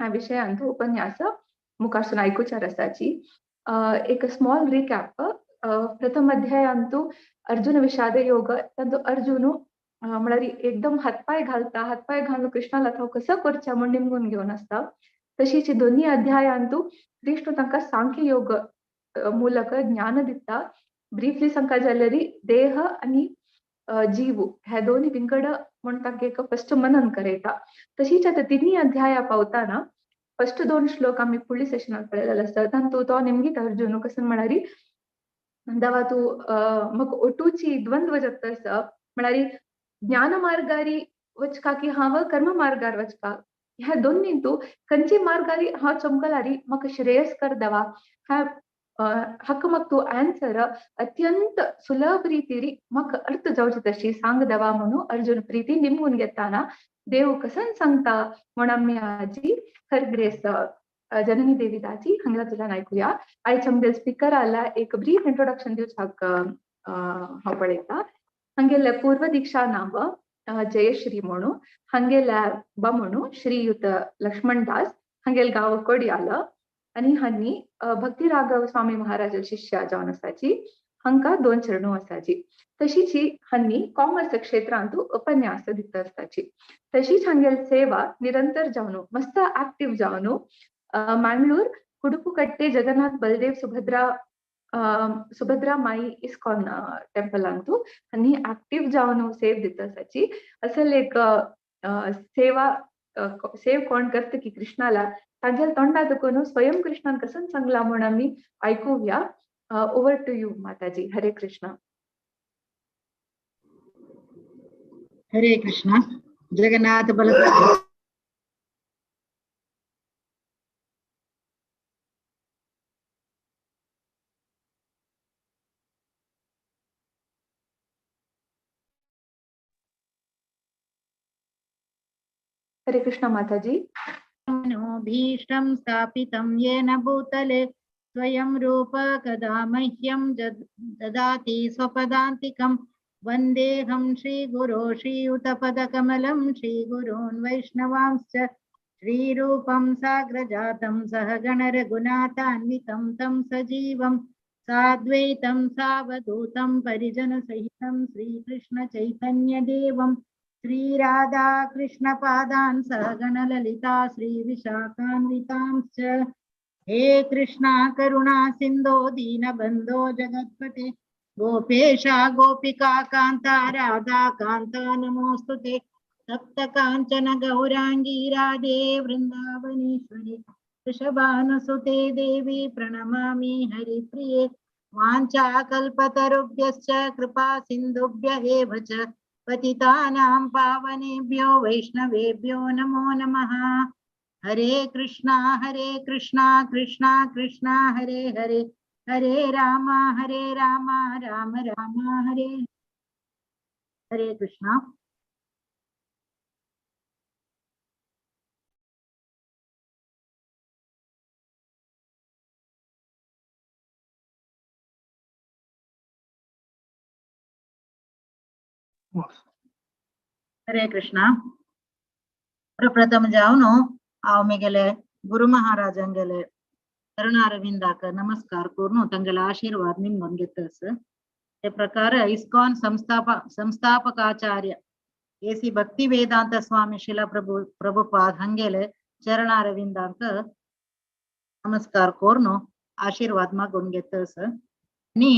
ह्या विषयांत उपन्यास मुखारसून आयकुचार आसाची. एक स्मॉल रिकॅप. प्रथम अध्यायांतू अर्जुन विषाद योग तांचो अर्जुन म्हळ्यार एकदम हातपाय घालता, हातपाय घालून कृष्णाला तो कसो करचा म्हण निमगून घेवन आसता. तशीच दोन्ही अध्यायांतू कृष्ण तांकां सांख्य योग मूलक ज्ञान दिता. ब्रीफली सांगता जाल्यार देह आणि जीव ह्या दोन्ही विंगड म्हण तांकां एक फर्स्ट मनन करयता. तशीच आता तिन्ही अध्याया पावताना फर्स्ट 2 श्लोक आम्ही फुडली सेशनात पळयलेले आसता. तांतू तो नेमकीत अर्जुन कसं म्हळ्यार दावा तू मग ओटूची द्वंद्व जगतस म्हळ्यार ज्ञान मार्गारी वचका की हांव कर्म मार्गार वचका ह्या दोन्हींतू खंयची मार्गारी हांव चमकलारी म्हाका श्रेयस्कर दवा ह्या हक्क मग तू आन्सर अत्यंत सुलभ रीतीरी म्हाका अर्थ जावची तशी सांग दवा म्हणून अर्जुन प्रीती निमवून घेताना देव कसन सांगता म्हण आम्ही आजी खरग्रेस जननी देवीदाची हांगा तुला ऐकूया. आयच्या मध्ये स्पीकर आला एक ब्रीफ इंट्रोडक्शन दिवसाक हांव पळयता. हांगेले पूर्व दीक्षा नाव जयश्री म्हणून, हांगेल्या बा म्हणून श्रीयुत लक्ष्मण दास, हांगेल गांव कोडयाल आणि हांनी भक्ती राघव स्वामी महाराज शिष्या जावन आसाची. हांकां 2 चरणो आसाची. तशीच हांनी कॉमर्स क्षेत्रांत उपन्यास दिता आसताची. तशीच हांगेल सेवा निरंतर जावन मस्त ऍक्टिव्ह जावन मंगळूर कुडुपुकट्टे जगन्नाथ बलदेव सुभद्रा माई इस्कॉन टेंपलांतू हांनी ऍक्टिव्ह जावन सेव दिता आसाची. असल एक सेव कोण करता की कृष्णाला तांच्या तोंडातून स्वयं कृष्णान कसं सांगला म्हण आम्ही ऐकूया. ओव्हर टू यू माताजी. हरे कृष्ण. हरे कृष्ण. जगन्नाथ बलदेव हरे कृष्ण माताजी. भीष्टं स्थापितं येन भूतले स्वयं रूप कदा मह्यं ददाति स्वपदान्तिकं वन्देऽहं श्रीगुरो श्रीयुतपदकमलं श्रीगुरून् वैष्णवांश्च श्रीरूपं साग्रजातं सहगण रघुनाथान्वितं तं सजीवं साद्वैतं सावधूतं परिजनसहितं श्रीकृष्ण चैतन्यदेवं श्री राधा कृष्ण पादान् सहगण ललिता श्री विशाखान्वितांश्च हे कृष्णा करुणा सिंधो दीनबन्धो जगत्पते गोपेशा गोपिका कांता राधा कांता नमोस्तुते सप्त कांचन गौरांगी राधे वृंदावनेश्वरी वृषभानुसुते देवी प्रणमामि हरिप्रिये वाञ्छा कल्पतरुभ्यश्च कृपा सिन्धुभ्य एव च पतितानां पावनेभ्यो वैष्णवेभ्यो नमो नमः. हरे कृष्णा कृष्णा कृष्णा हरे हरे हरे राम राम राम हरे हरे कृष्णा. हरे कृष्णा. प्रप्रथम जावन हांव म्हगेले गुरु महाराजांगेले चरणारविंदाक नमस्कार करून तांगेले आशीर्वाद निमून घेतस. ते प्रकार इस्कॉन संस्थापकाचार्य एसी भक्ति वेदांत स्वामी शिला प्रभुपाद हंगेले चरणारविंदाक नमस्कार करून आशीर्वाद मागून घेतस. नी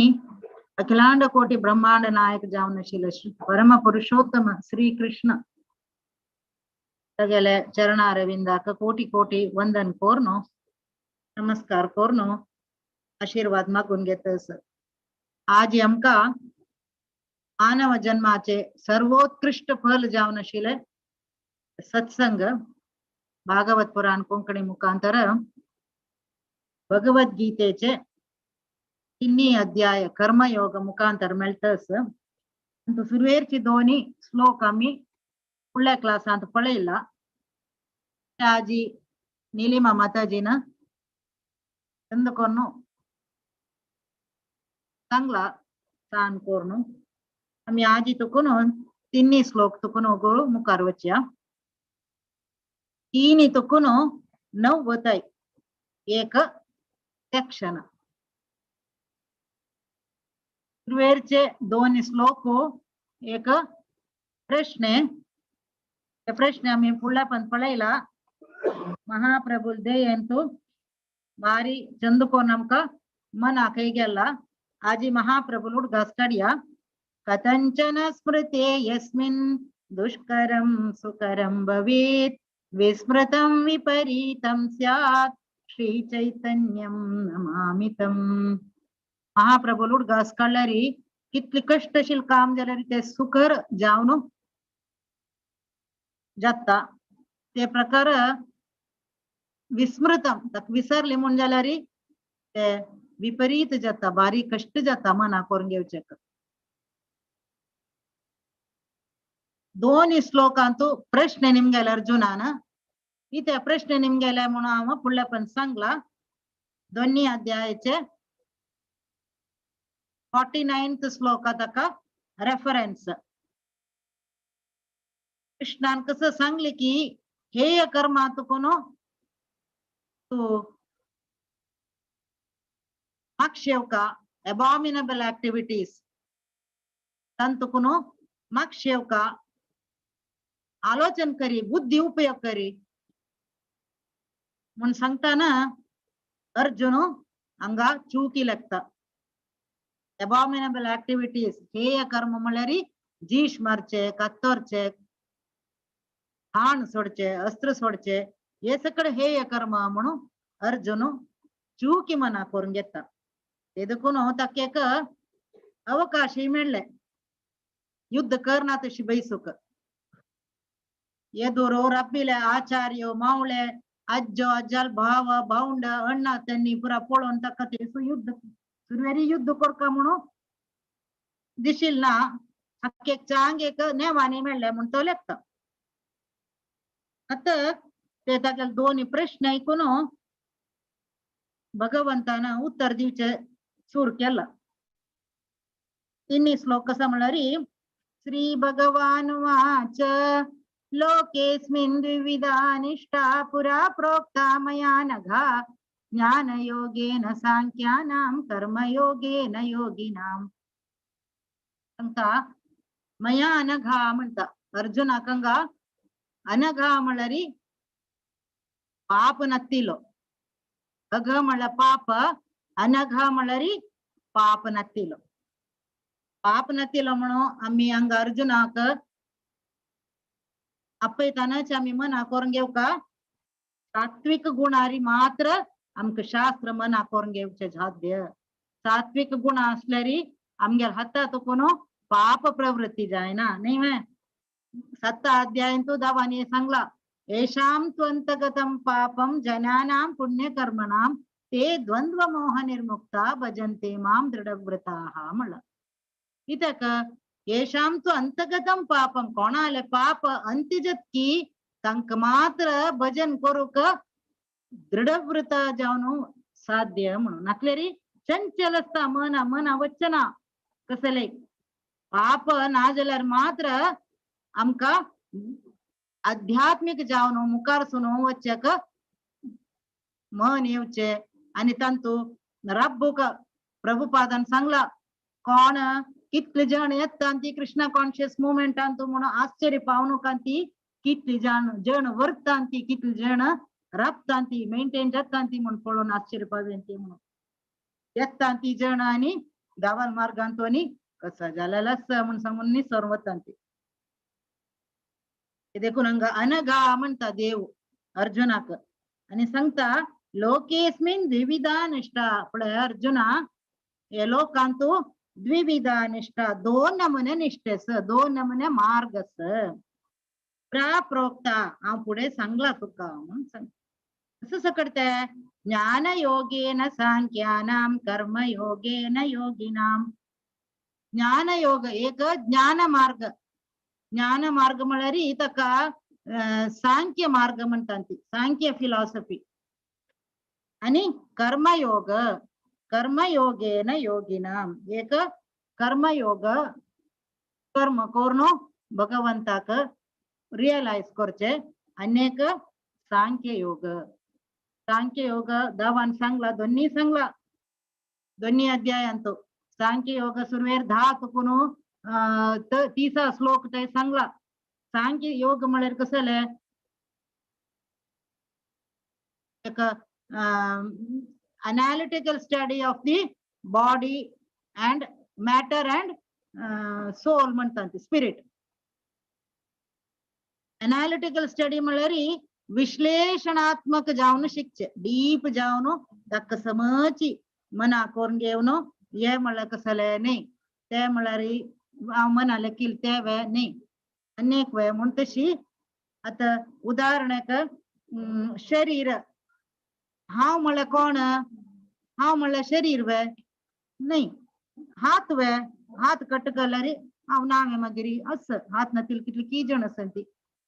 अखिलांड कोटि ब्रह्मांड नायक जावन आशिल्ले परम पुरुषोत्तम श्री कृष्ण तगेले चरणारविंदाक कोटि कोटि वंदन करून नमस्कार करून आशीर्वाद मागून घेतस. आज आमका मानव जन्माचे सर्वोत्कृष्ट फल जावन आशिल्ले सत्संग भागवत पुराण कोंकणी मुखांतर भगवद्गीतेचे 3 अध्याय कर्मयोग मुखांतर मेळटस. सुरवेरची 2 श्लोक आम्ही फुडल्या क्लासांत पळयला. आजी नीलिमा माताजीन चंदकोन सांगला तान करून आम्ही आजी तुकून 3 श्लोक तुकून मुखार वचया. 3 तुकून न वतय एक त्या क्षण. वेळचे दोन श्लोक एक प्रश्न आहे. त्या प्रश्न आम्ही पुढला पण पळायला महाप्रभु दयंतु बारी चंदको नमका मना कೈ गेला आजी महाप्रभुलुड गस्कडिया कथंचन स्मृते यस्मिन् दुष्करं सुकरं भवेत् विस्मृतं विपरीतं स्यात् श्री चैतन्यं नमामितं. महाप्रभुलुड गस्कळरी कितली कष्टशील काम जाल्यार ते सुकर जावन जाता ते प्रकार विस्मृतम ताका विसरले म्हण जाल्यार ते विपरीत जाता बारी कष्ट जाता मना करून घेवचे. दोन श्लोकांतू प्रश्न निमगेला अर्जुनान इथे प्रश्न निमगेला म्हणून हांव फुडले पण सांगला. दोन्ही अध्यायाचे 49th श्लोका ताका रेफरन्स. कृष्णान कसं सांगले की हेय कर्मात कोण तू माक्षेवका अबॉमिनेबल ऍक्टिव्हिटीज तंतुकुनो माक्षेवका आलोचन करी बुद्धी उपयोग करी म्हणून सांगताना अर्जुन हंगा चूकी लागता. अबॉमिनेबल ऍक्टिव्हिटीज हेय कर्म म्हळ्यार जीश मारचे कत्तरचे हाण सोडचे अस्त्र सोडचे हे सगळे हेय कर्म म्हणून अर्जुन चूकी मना करून घेता. ते देखून ताका एक अवकाश मेळ्ळे युद्ध करना तशी बैसूक. ಎದುರು ರಬ್ಬಿಲೆ ಆಚಾರ್ಯ ಮಾವಳೆ ಅಜ್ಜೋ ಅಜ್ಜಲ್ ಭಾವ ಭಾವುಂಡ ಅಣ್ಣ ತನ್ನಿ ಪುರ ಪೋಳೋನ್ ತಕ್ಕತಿ युद्ध सुरवेरी युद्ध कोरका म्हणून दिशील ना हक्के चांग एक नेवानी मेळ्ळे म्हण तो लेखता. आता ते ताका दोन्ही प्रश्न ऐकून भगवंतान उत्तर दिवचे सूर केला. तिन्ही श्लोक कसा म्हणल्यार श्री भगवान वाच लोकेस्मिन् द्विविधा निष्ठा पुरा प्रोक्ता मया नघा ज्ञान योगेन सांख्यानां कर्म योगेन योगिनां. सांगता मया अनघा म्हणता अर्जुना कंगा अनघा म्हळ्यार पाप नत्तिलो. अघ म्हळ्यार पाप अनघ म्हळ्यार पाप नत्तिलो. पाप नत्तिलो म्हणून आम्ही हंगा अर्जुनाक आपयतानाच आम्ही मना करून घेवका सात्विक गुणारी मात्र आमकां शास्त्र मना करून घेवचे साध्य. सात्विक गुण असल्यार आमगे हातात कोण पाप प्रवृत्ती जायना नाही वे. 7 अध्यायांतू दावानी सांगला येषां त्वंतगतं पापं जनानां पुण्यकर्मणां ते द्वंद्व मोह निर्मुक्ता भजन्ते मां दृढव्रताः म्हणला. इतक येषां तु अंतगतं पापं कोणाले पाप अंतिजत की तंक मात्र भजन करूक दृढव्रत जावन साध्य म्हणून. नाकलेरी चंचल असता मना मना वचना कसले पाप ना जाल्यार मात्र आमका आध्यात्मिक जावन मुखार सुन वचक मन येवचे. आणि तांतू रब्बुक प्रभुपादान सांगला कोण कितले जण येतांती कृष्णा कॉन्शियस मुवमेंटांतू म्हणून आश्चर्य पावनुकांती कितली जण वर्तांती कितले जण राबतांती मेंटेन जातांती म्हणून पळोवन आश्चर्य पावयंती म्हणून येतांती जण आणि दावाल मार्गांतोनी कसा जालेला म्हणून सांगून निसर वतांती. देखून हंगा अनघा म्हणता देव अर्जुनाक आणि सांगता लोकेस्मिन् द्विविधा निष्ठा. पळय अर्जुना हे लोकांतू द्विविधा निष्ठा 2 नमुने निष्ठेस 2 नमुने मार्गस प्रोक्ता हांव पुढे सांगला तुका म्हणून सांग. कसं सकडते ज्ञान योगेन सांख्यानां कर्म योगेन योगिनां. ज्ञान योग एक ज्ञान मार्ग म्हळ्यार ताका सांख्य मार्ग म्हणटात सांख्य फिलॉसॉफी. आणि कर्मयोगेन योगिनां एक कर्मयोग कर्म करून भगवंताक रियलाइज करचे. अनेक सांख्य योग सांख्य योग दावान सांगला दोन्ही अध्यायांतो सांख्य योग सुरवेर 10 तुकुन 30 श्लोक ते सांगला सांख्य योग म्हळ्यार कसं जालें एक analytical study of the body and matter and soul म्हणतात spirit. Analytical study म्हळ्यार विश्लेषणात्मक जावन शिकचे डीप जावन ताका समची मना करून घेवन हे म्हळ्यार कसले नाही ते म्हळ्यार मनाले किलते वे नाही अनेक वे म्हण तशी आता उदाहरणाक शरीर हाव म्हळ्यार कोण हाव म्हळ्यार शरीर वे नाही हात वे हात कट केल्यार हांव नांगे मागीर असं हात नातील कितली की जण आसत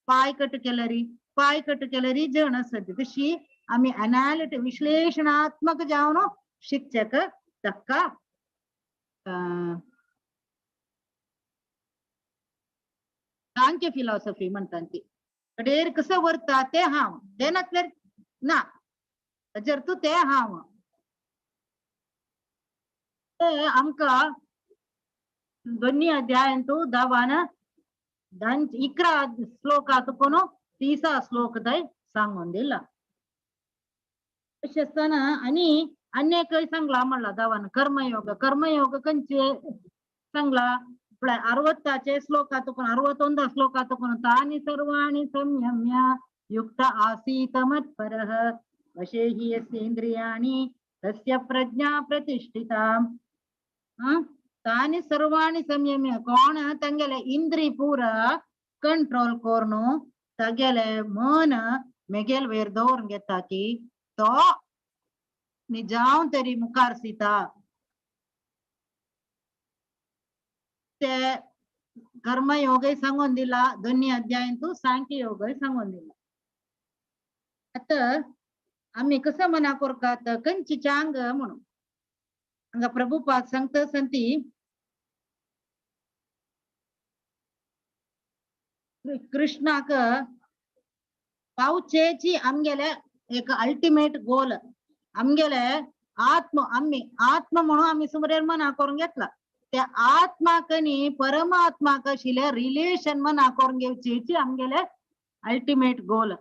पाय कट केल्यार जण आसत तशी आम्ही एनालिटिक विश्लेषणात्मक जावन शिक्षक ताका सांख्य फिलॉसॉफी म्हणतात ती कडेर कसं वर्ता ते हांव ते नासल्यार ना जर तू ते हांव ते आमका दोन्ही अध्यायांतू दावान 11 श्लोकात कोण 30 श्लोक थंय सांगून दिला अशें आसतना आनी अनेक सांगला म्हणला दावान कर्मयोग खंयचे सांगला 60 श्लोकात 61 श्लोकात तानि सर्वाणि संयम्य युक्त आसीत मत्परः वशे हि यस्येन्द्रियाणि तस्य प्रज्ञा प्रतिष्ठिता तानि सर्वाणि संयम्य कोण तंगेले इंद्री पूरा कंट्रोल कोरनो तगेले मन मेगेल वेर दवरून घेता की तो निजावन तरी मुखार सीता ते कर्मयोगय सांगून दिला दोन्ही अध्यायांतू सांख्य योगय सांगून दिला आता आम्ही कसं मना करतात कंची चांग म्हणून हांगा प्रभुपाद सांगता संती कृष्णाक पावचेची आमगेले एक अल्टिमेट गोल आमगेले आत्म म्हणून आम्ही सुमरेर मना करून घेतला त्या आत्माकनी परमात्माक आशिल्ले रिलेशन मना करून घेवची आमगेले अल्टिमेट गोल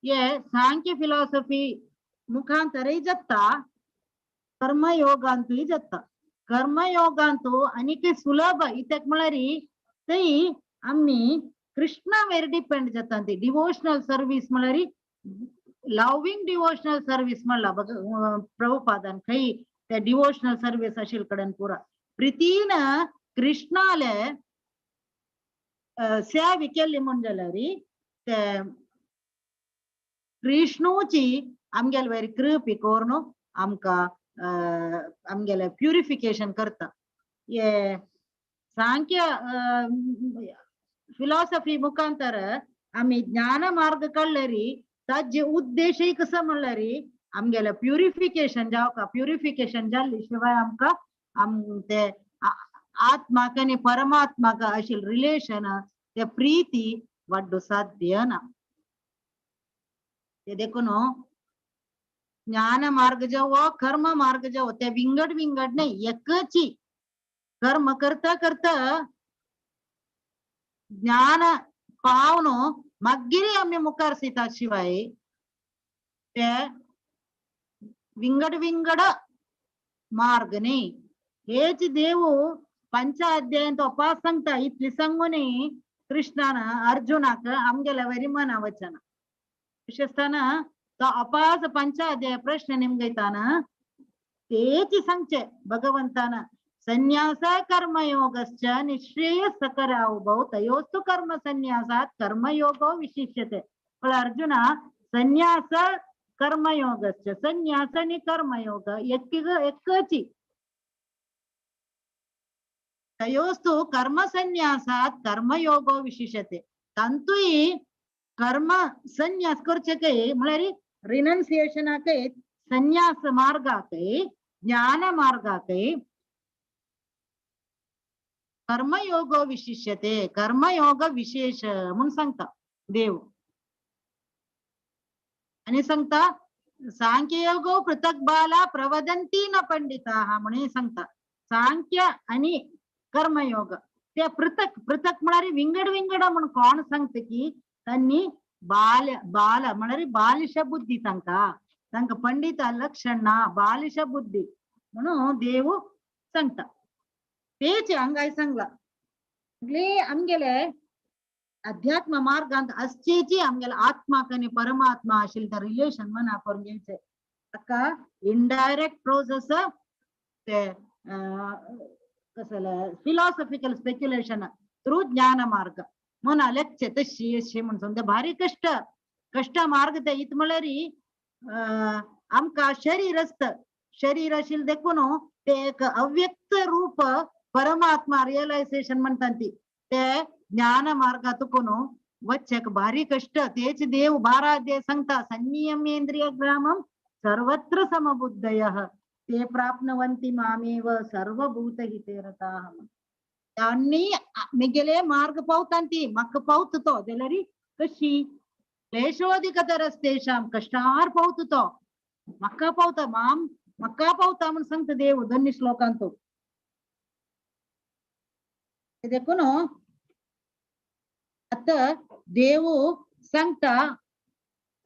ये सांख्य फिलॉसॉफी मुखांतरय जाता कर्मयोगांतूय जाता कर्मयोगांतू आनीक सुलभ इतक म्हळ्यार थंय आम्ही कृष्णा वेर डिपेंड जाता ती डिवोशनल सर्विस म्हळ्यार लविंग डिवोशनल सर्विस म्हणला प्रभुपादान खंय ते डिवोशनल सर्विस आशिल्ले कडेन पुरा प्रितीन कृष्णाले सेवा केली म्हण जाल्यार ते कृष्णूची आमगेले वेरी कृपी कोरून आमकां आमगेले प्युरिफिकेशन करता ये सांख्य फिलॉसॉफी मुखांतर आम्ही ज्ञान मार्ग काढल्यारी ताजे उद्देशय कसं म्हणल्यार आमगेले प्युरिफिकेशन जावका प्युरिफिकेशन जाल्ली शिवाय आमकां ते आत्माक आनी परमात्माक आशिल्ले रिलेशन ते प्रीती वाडू साध्य ना ते देखून ज्ञान मार्ग जावो कर्म मार्ग जावो ते विंगड नाही एकची कर्म करता करता ज्ञान पावन मागीर आम्ही मुखार सीता शिवाय ते विंगड मार्ग न्ही हेच देव पंचाध्यायांत अपास सांगता इतली सांगून कृष्णान अर्जुनाक आमगेल्या वरी मना वचना अशें आसतना तो अपास पंचाध्याय प्रश्न निमगयताना तेच सांगचे भगवंतान संन्यास कर्मयोगश्च निश्रेय सकरावभौ तयोस्तु कर्म संन्यासात कर्मयोगो विशिष्यते अर्जुना संन्यास कर्मयोगश्च संन्यास आणि कर्मयोग एकची तयोस्तु कर्म संन्यासात कर्मयोगो विशिष्यते तंतुई कर्म संन्यास करचे म्हळ्यार रिनन्सिएशनाक संन्यास मार्गाक ज्ञान मार्गाक कर्मयोग विशिष्यते कर्मयोग विशेष म्हणून सांगता देव आणि सांगता सांख्ययोगो पृथक बाला प्रवदंती न पंडिता म्हणे सांगता. सांख्य आणि कर्मयोग ते पृथक पृथक म्हणारी विंगड विंगड म्हणून कोण सांगते की त्यांनी बाल बाल म्हणारी बालिश बुद्धी तांका तांका पंडित लक्षण ना बालिश बुद्धी म्हणून देव सांगता. तेच हंगाय सांगला आमगेले अध्यात्म मार्गांत असचेची आमगेला आत्माकने परमात्मा असेल तर रिलेशन म्हणा करून घ्यायचे. अका इनडायरेक्ट प्रोसेस ते कसं फिलॉसॉफिकल स्पेक्युलेशन थ्रू ज्ञान मार्ग म्हणून अलेक्चे तशी अशी म्हणून समजा भारी कष्ट कष्ट मार्ग ते इत म्हळ्यारी आमका शरीर असत शरीर असेल देखून ते एक अव्यक्त रूप परमात्मा रिअलायझेशन म्हणतात ते ज्ञान मार्गातून वच्चक भारी कष्ट तेच देव 12 अध्याय सांगता. संयमेंद्रिय ग्रामम सर्वत्र समबुद्धय ते प्राप्नवंती मामेव सर्वभूत हिते रताः. त्यांनी मिगेले मार्ग पावतांती मक्क पावतो देलरी कशी क्लेशोधिकतरस्तेषां कष्टार पावतो मक्का पावता माम मक्का पावता म्हणून सांगता देव 2 श्लोकांतो. देखून आता देव सांगता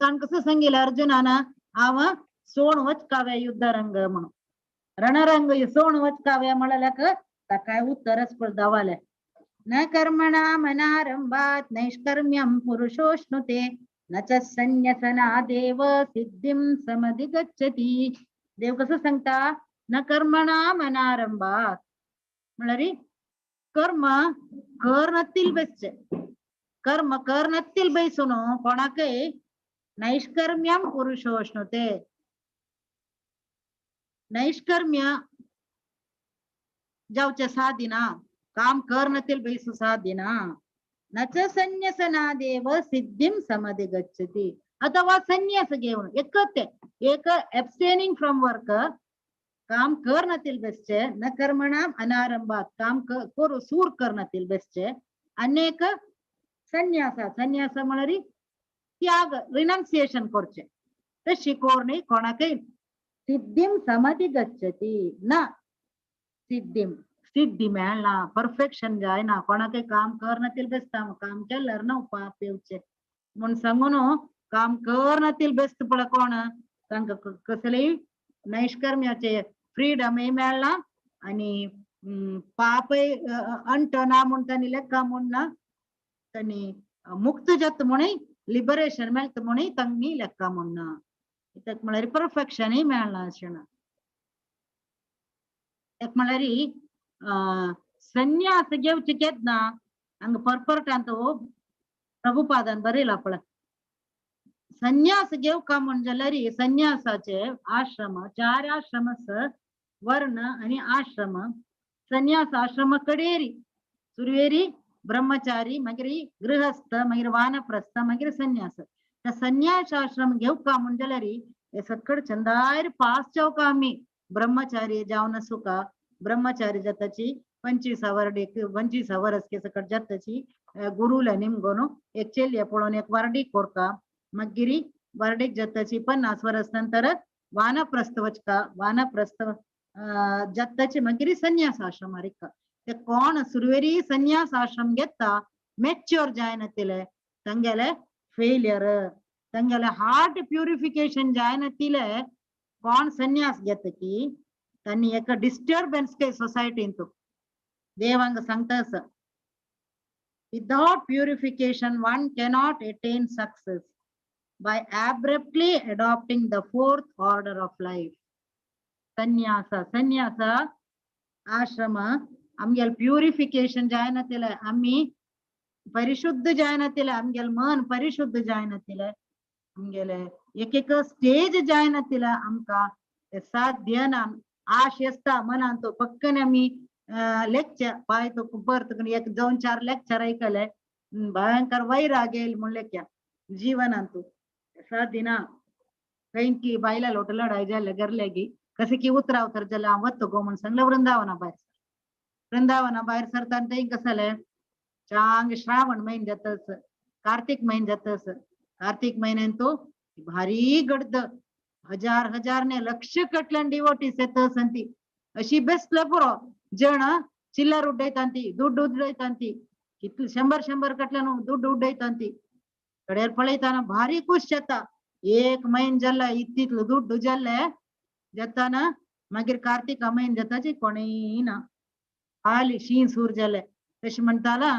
ताण कसं सांगेल अर्जुनाना आव सोण वचकाव्या युद्धरंग म्हणून रणरंग सोण वचकाव्या म्हणाल्याक काय उत्तरच दावाले. न कर्मणा मनारंभात नैष्कर्म्यम पुरुषोष्णुते न च संन्यसना देव सिद्धिं समधिगच्छति. देव कसं सांगता न कर्मणा मनारंभात म्हणारी कर्म कर्णतील बेसचे कर्म कर्णतील बैसून कोणाकय नैष्कर्म्यम पुरुषोष्णुते नैष्कर्म्य जाऊच्या साधीना काम कर्णतील बैसू साधीना न च संन्यसना देव सिद्धिं समधिगच्छति. अथवा संन्यास घेऊन एक एब्स्टेनिंग फ्रॉम वर्क काम कर्णतील बेसचे न कर्मणा अनारंभात काम करू सूर कर्णतील बेसचे अनेक संन्यास संन्यास म्हणारी त्याग रिनन्सिएशन करचे तशी कोरणी कोणाकय सिद्धिं समधिगच्छति. न सिद्धिं सिद्धी मेळना परफेक्शन जायना कोणाकय काम कर्णतील बेसता काम केल्यार ना पाप येवचे म्हणून सांगून काम कर्णतील बेस्त पड कोण तांका कसले नैष्कर्म्याचे फ्रीडम मेळना आणि पाप अंट ना म्हणून त्यांनी लेक्का म्हणून त्यांनी मुक्त जात म्हणे लिबरेशन मेळत म्हणे तांनी लेक्का म्हणून इतक म्हळ्यार परफेक्शन मेळना अशें. एक म्हळ्यारी संन्यास घेवचे केदना हंग परपरटांत प्रभुपादान बरयला पळय संन्यास घेवका म्हण जाल्यार संन्यासाचे आश्रम 4 आश्रम वर्ण आणि आश्रम. संन्यास आश्रम कडेरी सुरवेरी ब्रह्मचारी मागीर गृहस्थ मागीर वानप्रस्थ मागीर संन्यास. त्या संन्यास आश्रम घेवका म्हण जाल्यार हे सकड चंदायर पास जावका आमी ब्रह्मचारी जावन सुका ब्रह्मचारी जाताची 25 वर्स के सकट जाताची गुरुला निमगोन एक चेल्य पळोवन एक वार्डीक कोरका मागीर वार्डीक जाताची 50 वर्स नंतर वानप्रस्थ वचका वानप्रस्थ जाताची मागीर संन्यास आश्रम रिका. ते कोण सुरवेरी संन्यास आश्रम घेता मॅच्युअर जायनातिले तांगेले फेलियर तांगेले हार्ट प्युरिफिकेशन जायनातिले कोण संन्यास घेता की त्यांनी एक डिस्टर्बन्स के सोसायटीन देवांग सांगता असं without purification one cannot attain success by abruptly adopting the 4th order of life. संन्यास आश्रम आमगेल प्युरिफिकेशन जायनातिले आम्ही परिशुद्ध जायनातिले आमगेल मन परिशुद्ध जायनातिले आमगेले एक स्टेज जायनातिले आमका साध्य ना आश असता मनान तो पक्कन आम्ही लेक्चर पाय तो परत एक 2-4 लेक्चर ऐकले भयंकर वैराग येईल म्हणले क्या जीवनांतू साधीना कहीं की बायला लोट लढाई झाल्या गरल्यागी कसे की उतराव तर जला वत्त गो म्हणून सांगलं वृंदावना बाहेर सरताना ते कसं चांग श्रावण महिन जातस कार्तिक महिन जातस कार्तिक महिन्यान तो भारी गडद हजार हजार ने लक्ष कटल्यान डिवोटीस येतसंती अशी बेसले पुरो जण चिल्लर उड्डयतांती दुड्ड उड्डयतांती कितले 100 कटल्यान दुड्ड उड्डयतांती कडेर पळयताना भारी खुश जाता एक म्हयन जाल्ला इतलं दुड्ड जाल्ले जेताना मागीर कार्तिका म्हयन जाताची कोणेय ना खाली शीं सूर जाले तशें म्हणटाला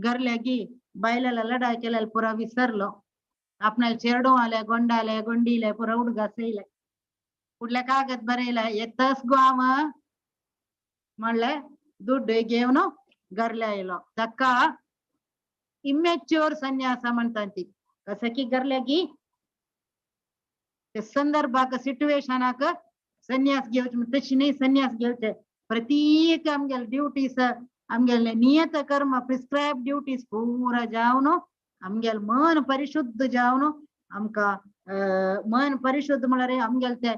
गरल्यागी बायलाला लढाई केल्याला पुरा विसरलो आपणाला चेरडो आले गोंडाले गोंडीले पुरा उडगासयले फुडल्या कागद बरयला येतस गो हांव म्हणले दुड्ड घेवन गरल्या येयलो ताका इमेच्युअर संन्यास म्हणटाती कसं की गरल्यागी ते संदर्भाक सिच्युएशनाक संन्यास घेवचे तशी नाही संन्यास घेवचे प्रत्येक आमगेल ड्युटीज आमगेले नियत कर्म प्रिस्क्राइब ड्युटीज पुरा जावन आमगेल मन परिशुद्ध जावन आमका मन परिशुद्ध म्हळ्यार आमगेल ते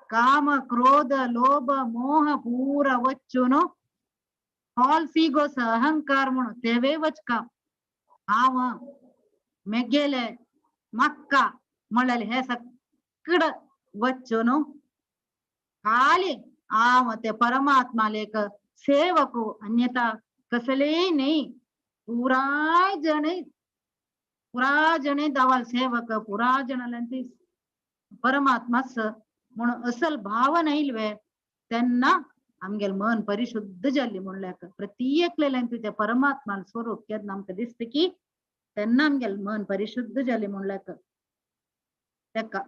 काम क्रोध लोभ मोह पूरा वचून फॉल्स इगोस अहंकार म्हणून तेवे वचका हांव मेगेले मक्का म्हळ्यार हे सगळ वचून खाली हांव ते परमात्मा लेक सेवकू अन्यथा कसले नाही पुरा जणे दावाल सेवक पुरा जणांची परमात्माच म्हणून असल भावना इल्वे त्यांना आमगेल मन परिशुद्ध जाल्ली म्हणल्याक प्रत्येकलेल्यान तुझ्या परमात्मा स्वरूप केन्ना आमकां दिसता की त्यांना आमगेल मन परिशुद्ध जाल्ली म्हणल्याक तेका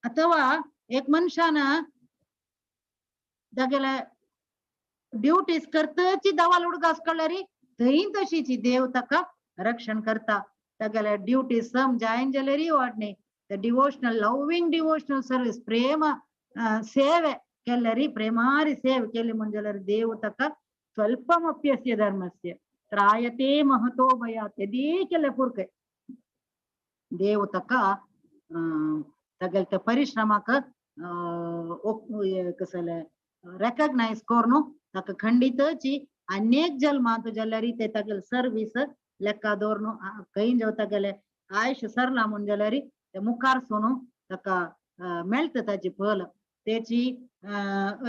अथवा एक मनशान जागेले ड्युटीज करतची दवाल उडगास कळल्यारी थंय तशीची देव ताका रक्षण करता तागेले ड्युटीज सम जायन जाल्यारी वाडणे डिवोशनल लविंग डिवोशनल सर्विस प्रेम सेवे केल्यारी प्रेमारी सेवे केली म्हणजे देव ताका स्वल्पमप्यस्य धर्मस्य त्रायते महतो भयात यदी केले पुरके देव ताका तागेल त्या परिश्रमाक कसले रेकग्नाइज करून ताका खंडितची अनेक जन्मात जाल्यारी ते तागेल सर्विस लेक्का दवरून खंय जाव तागेले आयुष्य सरला म्हण जाल्यारी ते मुखार सोनू ताका मेळटा ताची फल तेची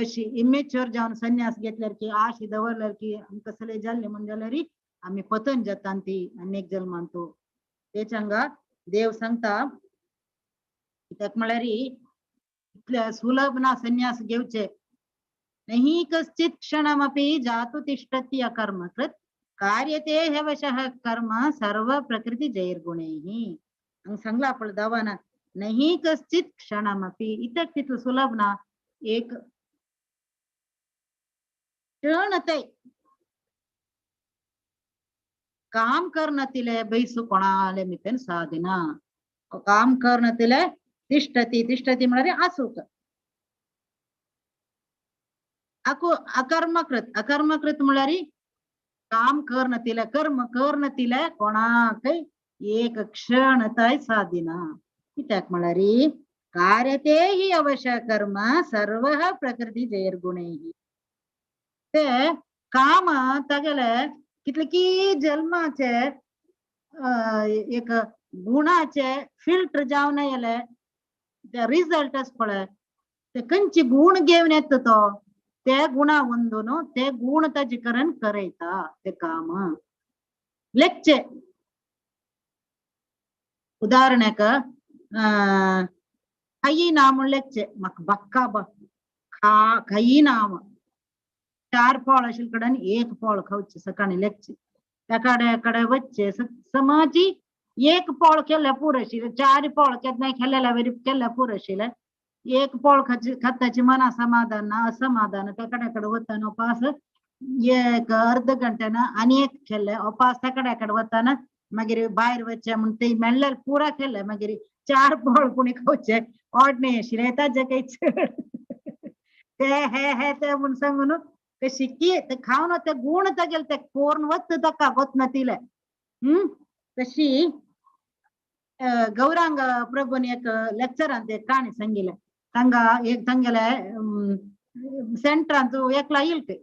अशी इमेच्युअर जावन संन्यास घेतल्यार की आशी दवरल्यार की कसले जाल्ले म्हण जाल्यारी आमी पतन जाता ती अनेक जन्मांतू तेचंगा देव सांगता कित्याक म्हळ्यार इतले सुलभ ना संन्यास घेवचे नहीं कश्चित क्षणमपि जातु तिष्ठति अकर्मकृत कार्यते हेवशः कर्म सर्व प्रकृति जैर्गुणैः हंग सांगला पळ दावाना नहीं कश्चित क्षणमपि इतक तितलं सुलभ ना एक क्षण ते काम करनतिले बैसु कोणाले मितेन साधना काम करनतिले तिष्ठति तिष्ठति म्हळ्यार आसूक अकर्मकृत म्हळ्यार काम करनतिले कर्म करनतिले कोणाकय एक क्षण तय साधिना कित्याक म्हळ्यार कार्यते हि अवश्य कर्म सर्व प्रकृती जैर्गुणैः ते काम तागेले कितले की जन्माचे एक गुणाचे फिल्टर जावन येले ते रिजल्टच पळय ते खंयचे गुण घेवन येता तो ते गुणा ಹೊಂದೋನು ते गुण ताजे करण करयता ते काम लेक्चे उदाहरणक खाई नाम लेक्चे म्हाका बक्का खाई नाम 4 फळ आशिल्ले कडेन एक फळ खावचे सकाळी लेक्चे त्या कडे वच्चे समाजी एक फळ केल्यार पुरो आशिल्ले 4 फळ केन्ना केलेल्या वरी केल्यार पुरो आशिल्ले एक फळ खाताची मना समाधान ना असमाधान त्या कडेकडे वताना उपास एक अर्ध घंट्यान आनी एक केले उपास त्या कडेकडे वताना मागीर भायर वच्चे म्हण ते मेळ्ळ्यार पुरा केले मागीर 4 फळ कोणी खावचे ओडणे आशिल्ले ताजे काही चड ते हे ते म्हण सांगून ते शिकी ते खावन ते गुण तागेले ते कोरून वत ताका गोतनतिले तशी गौरांग प्रभून एक लेक्चरान ते काणी सांगिल्ले तांगा एक तांगेले सेंटरांत एकला येयले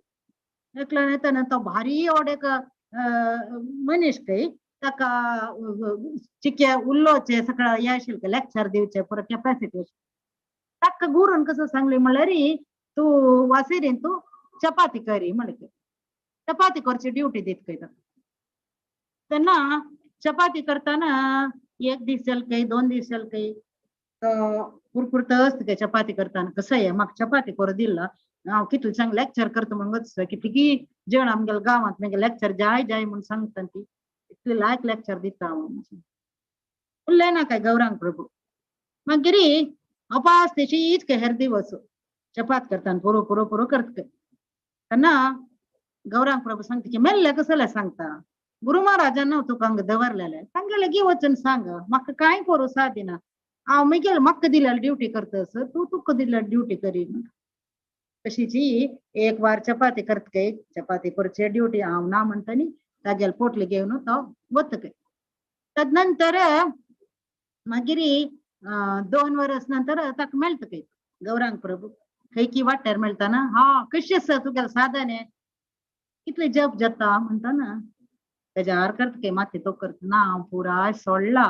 एकला येताना तो भारी ओड एक मनीस काही ताका चिक्या उल्लोचे सगळं हे आशिल्लें का लेक्चर दिवचे पुरो कॅपॅसिटी ताका गुरून कसं सांगले म्हळ्यार तू वासेरीन तू चपाती करी म्हणले चपाती करची ड्युटी दीत खंय तेन्ना चपाती करताना एक दीस जाल 2 दीस जाल पुरपुरत असत चपाती करताना कसं आहे म्हाका चपाती करून दिला हांव कितले सांग लेक्चर करता म्हणून कितले की जण आमगेल्या गांवांत मागीर लेक्चर जाय जाय म्हणून सांगता ती इतले लायक लेक्चर दिता हांव उरलें ना काय गौरांग प्रभू मागीर अपास तेशीच हेर दिवस चपात करताना पुरो पुरो पुरो करता तेन्ना गौरांग प्रभू सांगता की मेल्ले कसले सांगता गुरु महाराजांना तुका हांगा दवरलेले तांगेले गी वचून सांग म्हाका कांय करूं सादिना हांव मागीर म्हाका दिलेली ड्युटी करतस तू तुका दिलेली ड्युटी करी तशीची एक वार चपाती करतकय चपाती करचे ड्युटी हांव ना म्हणटनी तागेले पोटली घेवन तो वतकय तदनंतर मागीर 2 वर्स नंतर ताका मेळटकय गौरांग प्रभू खंय की वाट्यार मेळटाना हा कशें आसा तुगेलें साधन कितले जप जाता म्हणटाना तेज्या हार करतकय माती तो करता ना हांव पुराय सोडला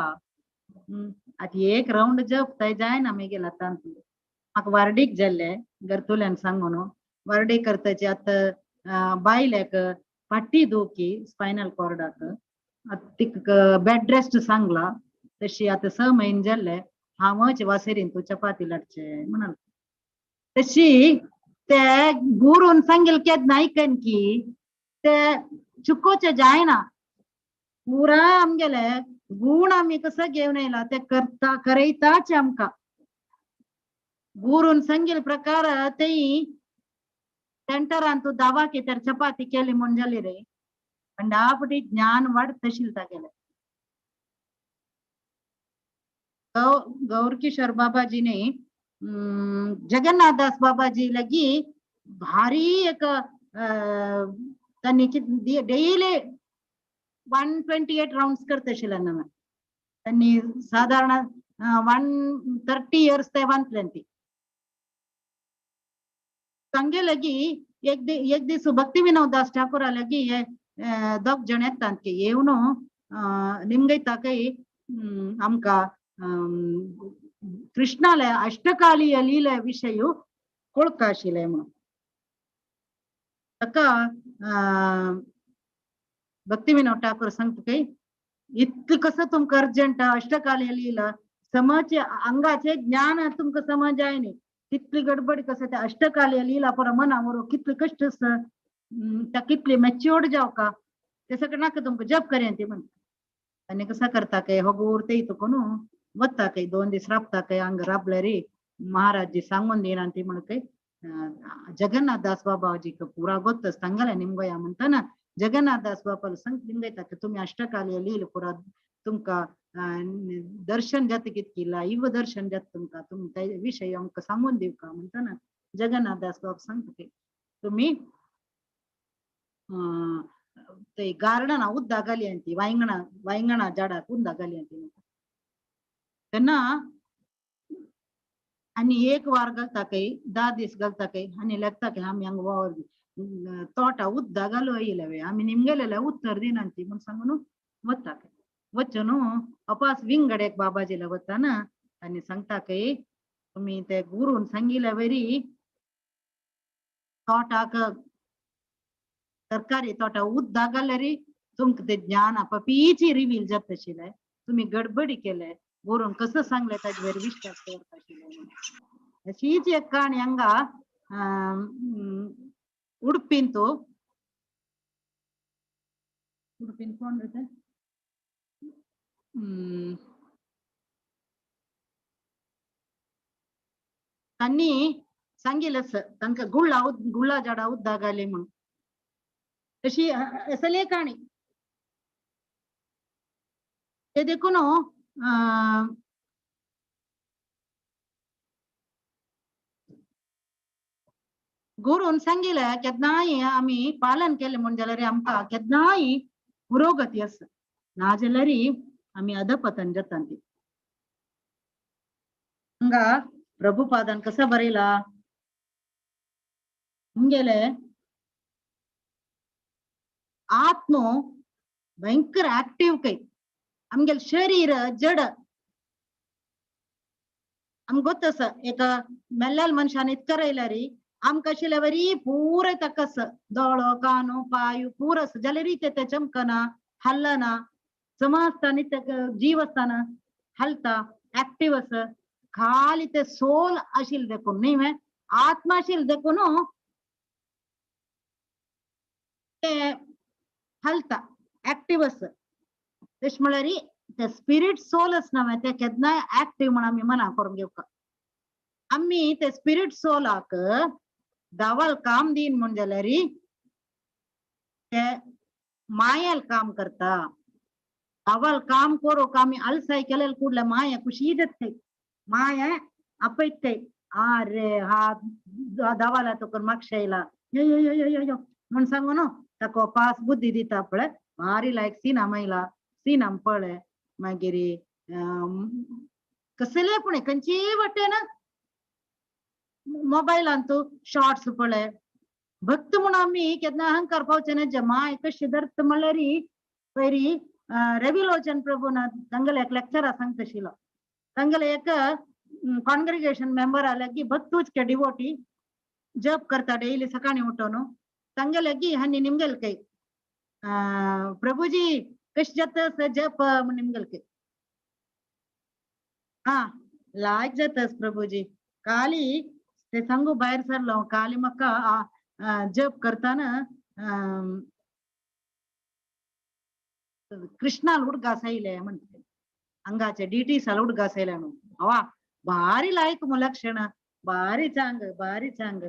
आतां एक राउंड जप थंय जायना मागीर आतां म्हाका वार्डीक जाल्ले घरतुल्यान सांगून वार्डी करताचे आतां बायलेक पट्टी दुखी स्पायनल कॉर्डाक तिका बेड रेस्ट सांगला तशी आतां 6 म्हयने जाल्ले हांवच वासेरीन तू चपाती लाटचे म्हणाल तशी ते गुरून सांगेल केद नायकन की ते चुकोवचे जायना पुरा आमगेले गुण आमी कसं घेवन येयला ते करता करयताच आमकां गुरून सांगेल प्रकार ते सेंटरान तू दावा की तर चपाती केली म्हण जाली रे पण डापटी ज्ञान वाढ तशीलता गेले गौर किशोर बाबाजीने जगन्नाथ दास बाबाजी लगी भारी एक त्यांनी डेली 128 राउंड्स करत आशिल्ले त्यांनी साधारण 130 years ते बांधले तांगे लगी एक दीस भक्ती विनोद दास ठाकूर लगी दोग जण येतात की येवन निमगयता काही आमका कृष्णाले अष्टकालीय लीले विषय कोळका आशिल्ले म्हणून ताका भक्ती विनोद ठाकूर सांगता काही इतकं कसं तुमकां अर्जंट अष्टकालीय लीला समज अंगाचे ज्ञान तुमकां समज जायनी कितली गडबड कसं त्या अष्टकालीय लीला पर मना मरो कितले कष्ट त्या कितले मॅच्युअर्ड जाव का ते सगळं नाका तुमकां जप करेन ते म्हणटा आनी कसं करता काय हो उरते तुका न्हू वता काही 2 दीस राबता काही हांगा राबले रे महाराजजी सांगून दिना ती म्हण काही जगन्नाथ दास बाबाजी पुरा गोत्तस तांगेले निमगोया म्हणटाना जगन्नाथ दास बाबाला सांग निमगयता की तुम्ही अष्टकालीय लील पुरा तुमकां दर्शन जाता कितकी लाईव्ह दर्शन जाता तुमकां तुमी त्या विषय आमकां सांगून दिवका म्हणटाना जगन्नाथ दास बाबा सांगता की तुम्ही ते गार्डना उद्दा घाली ती वांयगणा झाडाक उद्दा घाली ती तेन्ना आनी एक वार घालता काही 10 दीस घालता काही आनी लागता की आमी हांगा वावर तोटा उद्दा घालू येयले आमी निमगेलेले उत्तर दिना ती म्हण सांगून वता वचून अपास विंगड एक बाबाजीला वता ना आनी सांगता काही तुम्ही ते गुरून सांगिल्ले वरी तोटाक तरकारी तोटा उद्दा घाल्यार तुमकां ते ज्ञान पपीची रिवील जाता आशिल्ले तुम्ही गडबडी केले गुरून कसं सांगले ताजे वयर विश्वास करता आशिल्ले अशीच एक काणी हांगा उडपीन कोण रे तांणी सांगिल्लें तांकां गुळा झाडां उद्दा घाली म्हणून तशी असले काणी ते देखून गुरून सांगिल्लें केन्नाय आमी पालन केलें म्हण जाल्यार आमकां केन्नाय पुरोगती आसा ना जाल्यार आमी अधपतन जाता ती हांगा प्रभुपादान कसं बरयला मुंगेले आत्मो भयंकर ऍक्टिव्ह काही आमगेल शरीर जड आम गोतस एक मेल्लेल मनशान इतकं राहिला री आम कशिले वरी पूरे तकस दोळो कानो पायु पूरस जले रीते ते चमकना हल्लना समजतानी ते जीवस्थान हलता ऍक्टिव्ह अस खाली ते सोल आशिल देखून नाही मे आत्मा आशिल देखून ते हलता ऍक्टिव्ह अस तेच म्हळ्यार ते स्पिरिट सोलच नव्हे ते केन्नाय ऍक्टिव्ह म्हणून आमी मना करून घेवका आम्ही ते स्पिरिट सोलाक दावाल काम दिन म्हण जाल्यार ते मायल काम करता दावाल काम करूक आमी आलसाय केलेले कुडले माया खुशी देते माया आपयते अरे हा दावाला तो म्हाका येयला यो यो यो यो यो म्हण सांगू न्हू ताका पास बुद्धी दिता पळय भारी लायक सीन आमयला सीन आम पळय मागीर कसले पुणे खंयची वाटेन मोबायलान तू शॉर्ट्स पळय भक्त म्हणून आम्ही केन्ना अहंकार पावचे ना जमाय कशी धरता म्हणल्यार पयरी रविलोचन प्रभून तांगेले एक लेक्चरा सांगता आशिल्लो तांगेले एक कॉन्ग्रिगेशन मेंबर आले की भक्तूच के डिवोटी जप करता डेली सकाळी उठून तांगेले की हानी निमगेल कೈ प्रभुजी कश जातस जप निमगेल कೈ हा लायक जातस प्रभुजी काली ते सांगू भायर सरलो काली म्हाका जप करताना कृष्णाल उडगासयले म्हणते अंगाचे डीटीसाल उडगासयले अवा भारी लायक लक्षण भारी चांग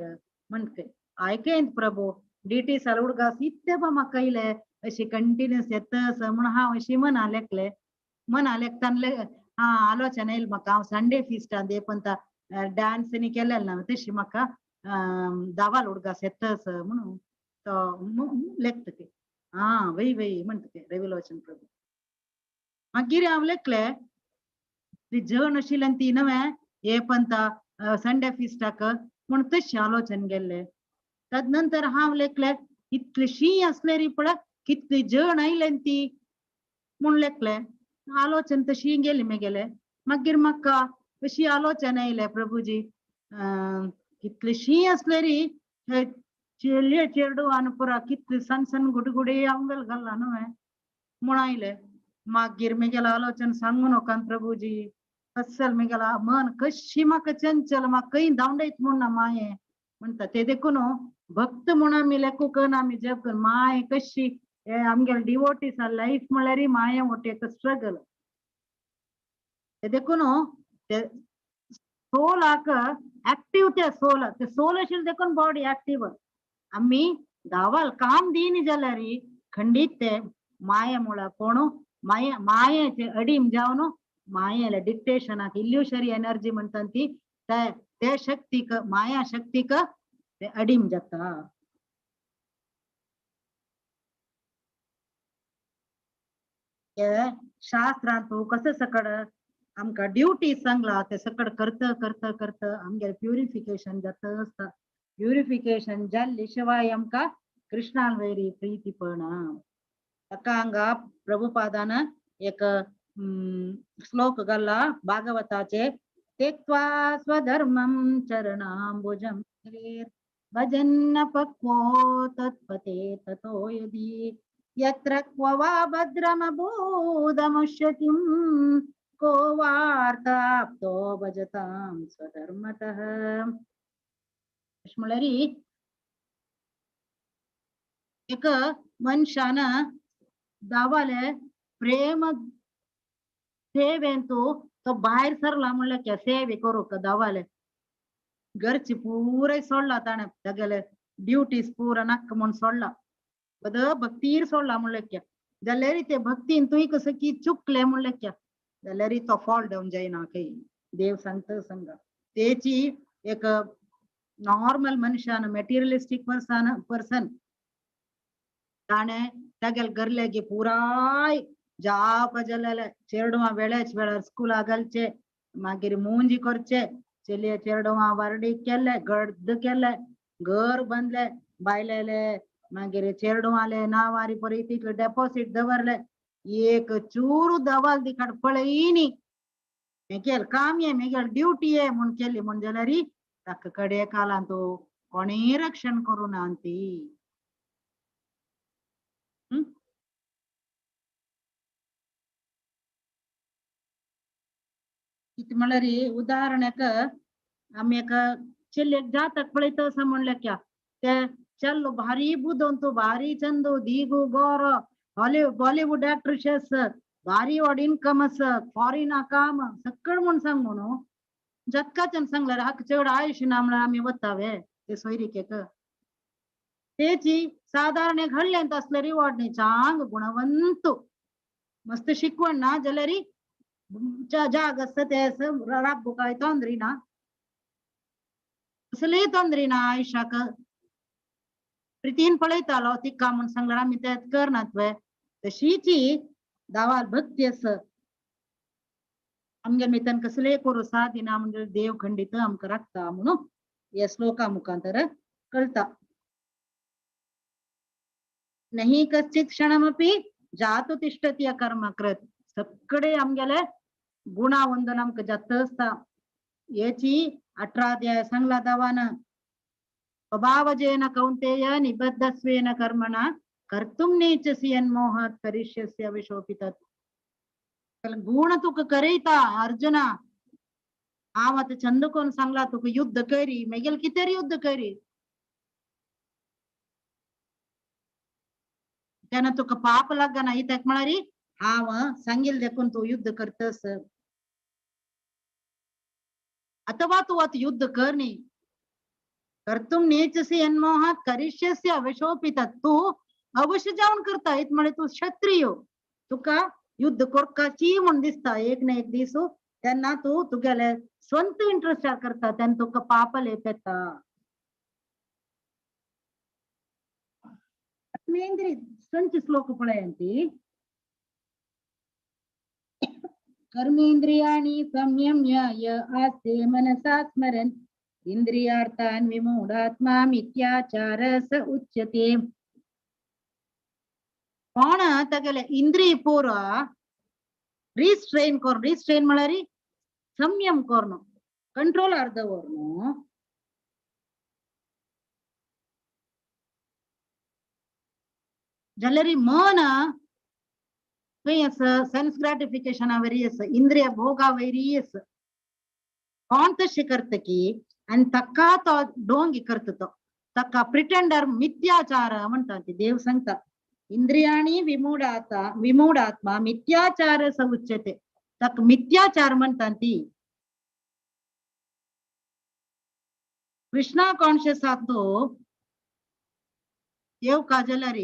म्हणते ऐकेन प्रभू डीटीसाल उडगास इत्ते म्हाका इले अशी कंटिन्यूस येतस म्हण हांव अशी मना लेखतान हा आलोचना येईल म्हाका हांव संडे फिस्टान दे पण डान्सनी केलेले ना तशी म्हाका दावाल उडगास येतस म्हणून तो लेखता हा वय वय म्हणते रविलोचन प्रभू मागीर हांव लेखले ती जण आशिल्ली ती नवे हे पंत संडे फिस्टाक म्हण तशी आलोचन गेल्ले तदनंतर हांव लेखले इतलीशी असलेली पळय कितली जण आयले ती म्हूण लेखले आलोचन तशी गेली मेगेले मागीर म्हाका अशी आलोचना येयले प्रभुजी कितलीशी असलेली हे चेडये चेडू आनी पुरा कितली सन सन गुडगुडी अवंगल घालला न्हय म्हूण आयले मागीर मेगेलो आलोचन सांगू नका प्रभुजी कसल मेगेला मन कशी म्हाका चंचल म्हाका खंय धांवडयत म्हूण ना माये म्हणटा ते देखून भक्त म्हूण आमी लेखूक आमी जप माय कशी आमगेले डिवोटीसा लायफ म्हळ्यार माये मोठे एक स्ट्रगल ते देखून ते सोलाक ऍक्टिव्ह ते सोल आशिल्ले देखून बॉडी ऍक्टिव्ह आम्ही दावाल काम दिनी जाल्यार खंडीत ते माये मुळा कोण मायेचे अडीम जावन मायेला डिक्टेशनाक इल्युशरी एनर्जी म्हणटा ती ते शक्तीक माया शक्तीक ते अडीम जाता शास्त्रांत कसं सकड आमका ड्युटी सांगला ते सकड करता करता करता आमगे प्युरिफिकेशन जाता असता प्युरिफिकेशन जाल्ले शिवाय आमका कृष्णाल वैरी प्रीती पळना ताका हांगा प्रभुपादान एक श्लोक घाला भागवताचे त्यक्त्वा स्वधर्मं चरणाम्बुजं भजन्न पक्वो तत्पते ततो यदि यत्र क्व वा भद्रमबोधमुष्यतिं को वार्ताप्तो भजतां स्वधर्मतः म्हळ्यार एक मनशान दावाले प्रेम सेवेन तो भायर सरला म्हणल्यार क्या सेवे करूक दावाले घरची पुराय सोडला ताणें तागेले ड्युटीज पुरा नाका म्हूण सोडला बद भक्तीर सोडला म्हणल्यार क्या जाल्यार ते भक्तीन तुवें कसं की चुकले म्हणल्यार क्या जाल्यार तो फॉल डावन जायना खंय देव सांगता सांगा तेची एक नॉर्मल मनशान मेटेरियलिस्टिक पर्सन ताणें तागेले घरलेगे पुराय जाप जालेले चेडवां वेळेच वेळार स्कुला घालचे मागीर मुंजी करचे चलये चेडवां वारडी केले गर्द केले घर बांदले बायलेले मागीर चेरडूवाले नावारी परी तितले डेपॉसिट दवरले एक चूरू दवाल दिखाड पळयनी मेगेल काम ये मेगेल ड्यूटी ये म्हूण केली म्हूण जाल्यार ताका कडे कालान तो कोणी रक्षण करूना अंती कित म्हळ्यार उदाहरणाक आमी एका चेल्लेक जातक पळयता असं म्हणलें क्या ते चल्लो भारी बुदोंतू भारी चंदू दीगू गोरो बॉलिवूड एक्ट्रेसेस भारी व्हड इन्कम आस फॉरिन काम सकळ म्हूण सांग म्हणू जतकाच्यान सांगल्यार हाका चड आयुश्य ना म्हळ्यार आमी वतावे ते सोयरीकेक तेची साधारण एक हडल्यांत असले रिवॉर्ड न्ही चांग गुणवंत मस्त शिकवण ना जाल्यार जाग आसता ते राबू काय ತೊಂದ್ರೆ ना असले ತೊಂದ್ರೆ ना आयुष्याक प्रितीन पळयतालो तिका म्हूण सांगल्यार आमी तेच करनात वे तशीची दावाल भक्ती आस आमगे मितन कसले करू साथ दिना म्हणजे देव खंडित आमकां राखता म्हणून या श्लोका मुखांतर कळता नहीं कश्चित क्षणमपि जातु तिष्ठति अकर्मकृत सगळे आमगेले गुणा ಒಂದು ನಮ್ಗೆ ಜತ್ತ असता याची 18 अध्याय सांगला दावान स्वभावजेन कौंतेय निबद्धस्वेन कर्मणा कर्तुं नेच्छसि यन्मोहात् करिष्यस्य विशोपितत् गुण तुका करयता अर्जुना हांव आतां चंद कोण सांगला तुका युद्ध करी मेगेल कितेर युद्ध करी त्यानं तुका पाप लागना इत्याक म्हळ्यार हांव सांगिल देखून तू युद्ध करतस अथवा तू आता युद्ध कर न्ही कर्तुं नेच्छसि यन्मोहात् करिष्यस्य विशोपितत् तू अवश्य जावन करता इत म्हळ्यार तू क्षत्रिय तुका युद्ध करपाची म्हूण दिसता एक ना एक दीस तेन्ना तू तुगेले स्ವಂತ इंट्रस्ट करता तेन्ना तुका पाप लेप येता संच श्लोक पळयंती कर्मेन्द्रियाणि संयम्य य आस्ते मनसा स्मरन् इंद्रियार्थान् विमूढात्मा मिथ्याचार स उच्यते कोण तगेले इंद्रिय पूर्व रिस्ट्रेन म्हळ्यार संयम करणं कंट्रोलार दवरणं जाल्यार मन खंय आसा सेन्स ग्रॅटिफिकेशना वरी आसा इंद्रिय भोगा वैरी आसा कोण तशें करता की आनी ताका तो डोंगी करता तो ताका प्रिटेंडर मिथ्याचार म्हणटा ती देव सांगता इंद्रियाणी विमूढात्मा मिथ्याचार स उच्यते ताका मिथ्याचार म्हणटा ती कृष्णा कॉन्शियस आतो येवका जाल्यार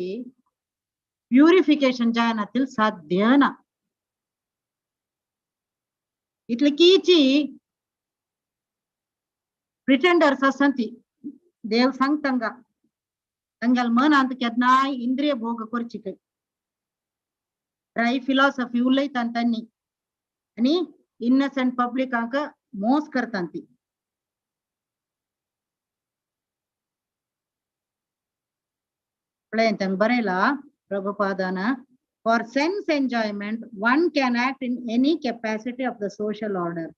प्यूरिफिकेशन जायनातील साध्य ना इतले कीची प्रिटेंडर्स आसंती देव सांगतांगा तांगेल मन अंत केदनाय इंद्रिय भोग करची काय ड्राय फिलॉसॉफी उलयतात तांणी आनी इनसेंट पब्लिकांक मोस करतात ती पळयतांग बरयला Prabhupada, for sense enjoyment, one can act in any capacity of the social order.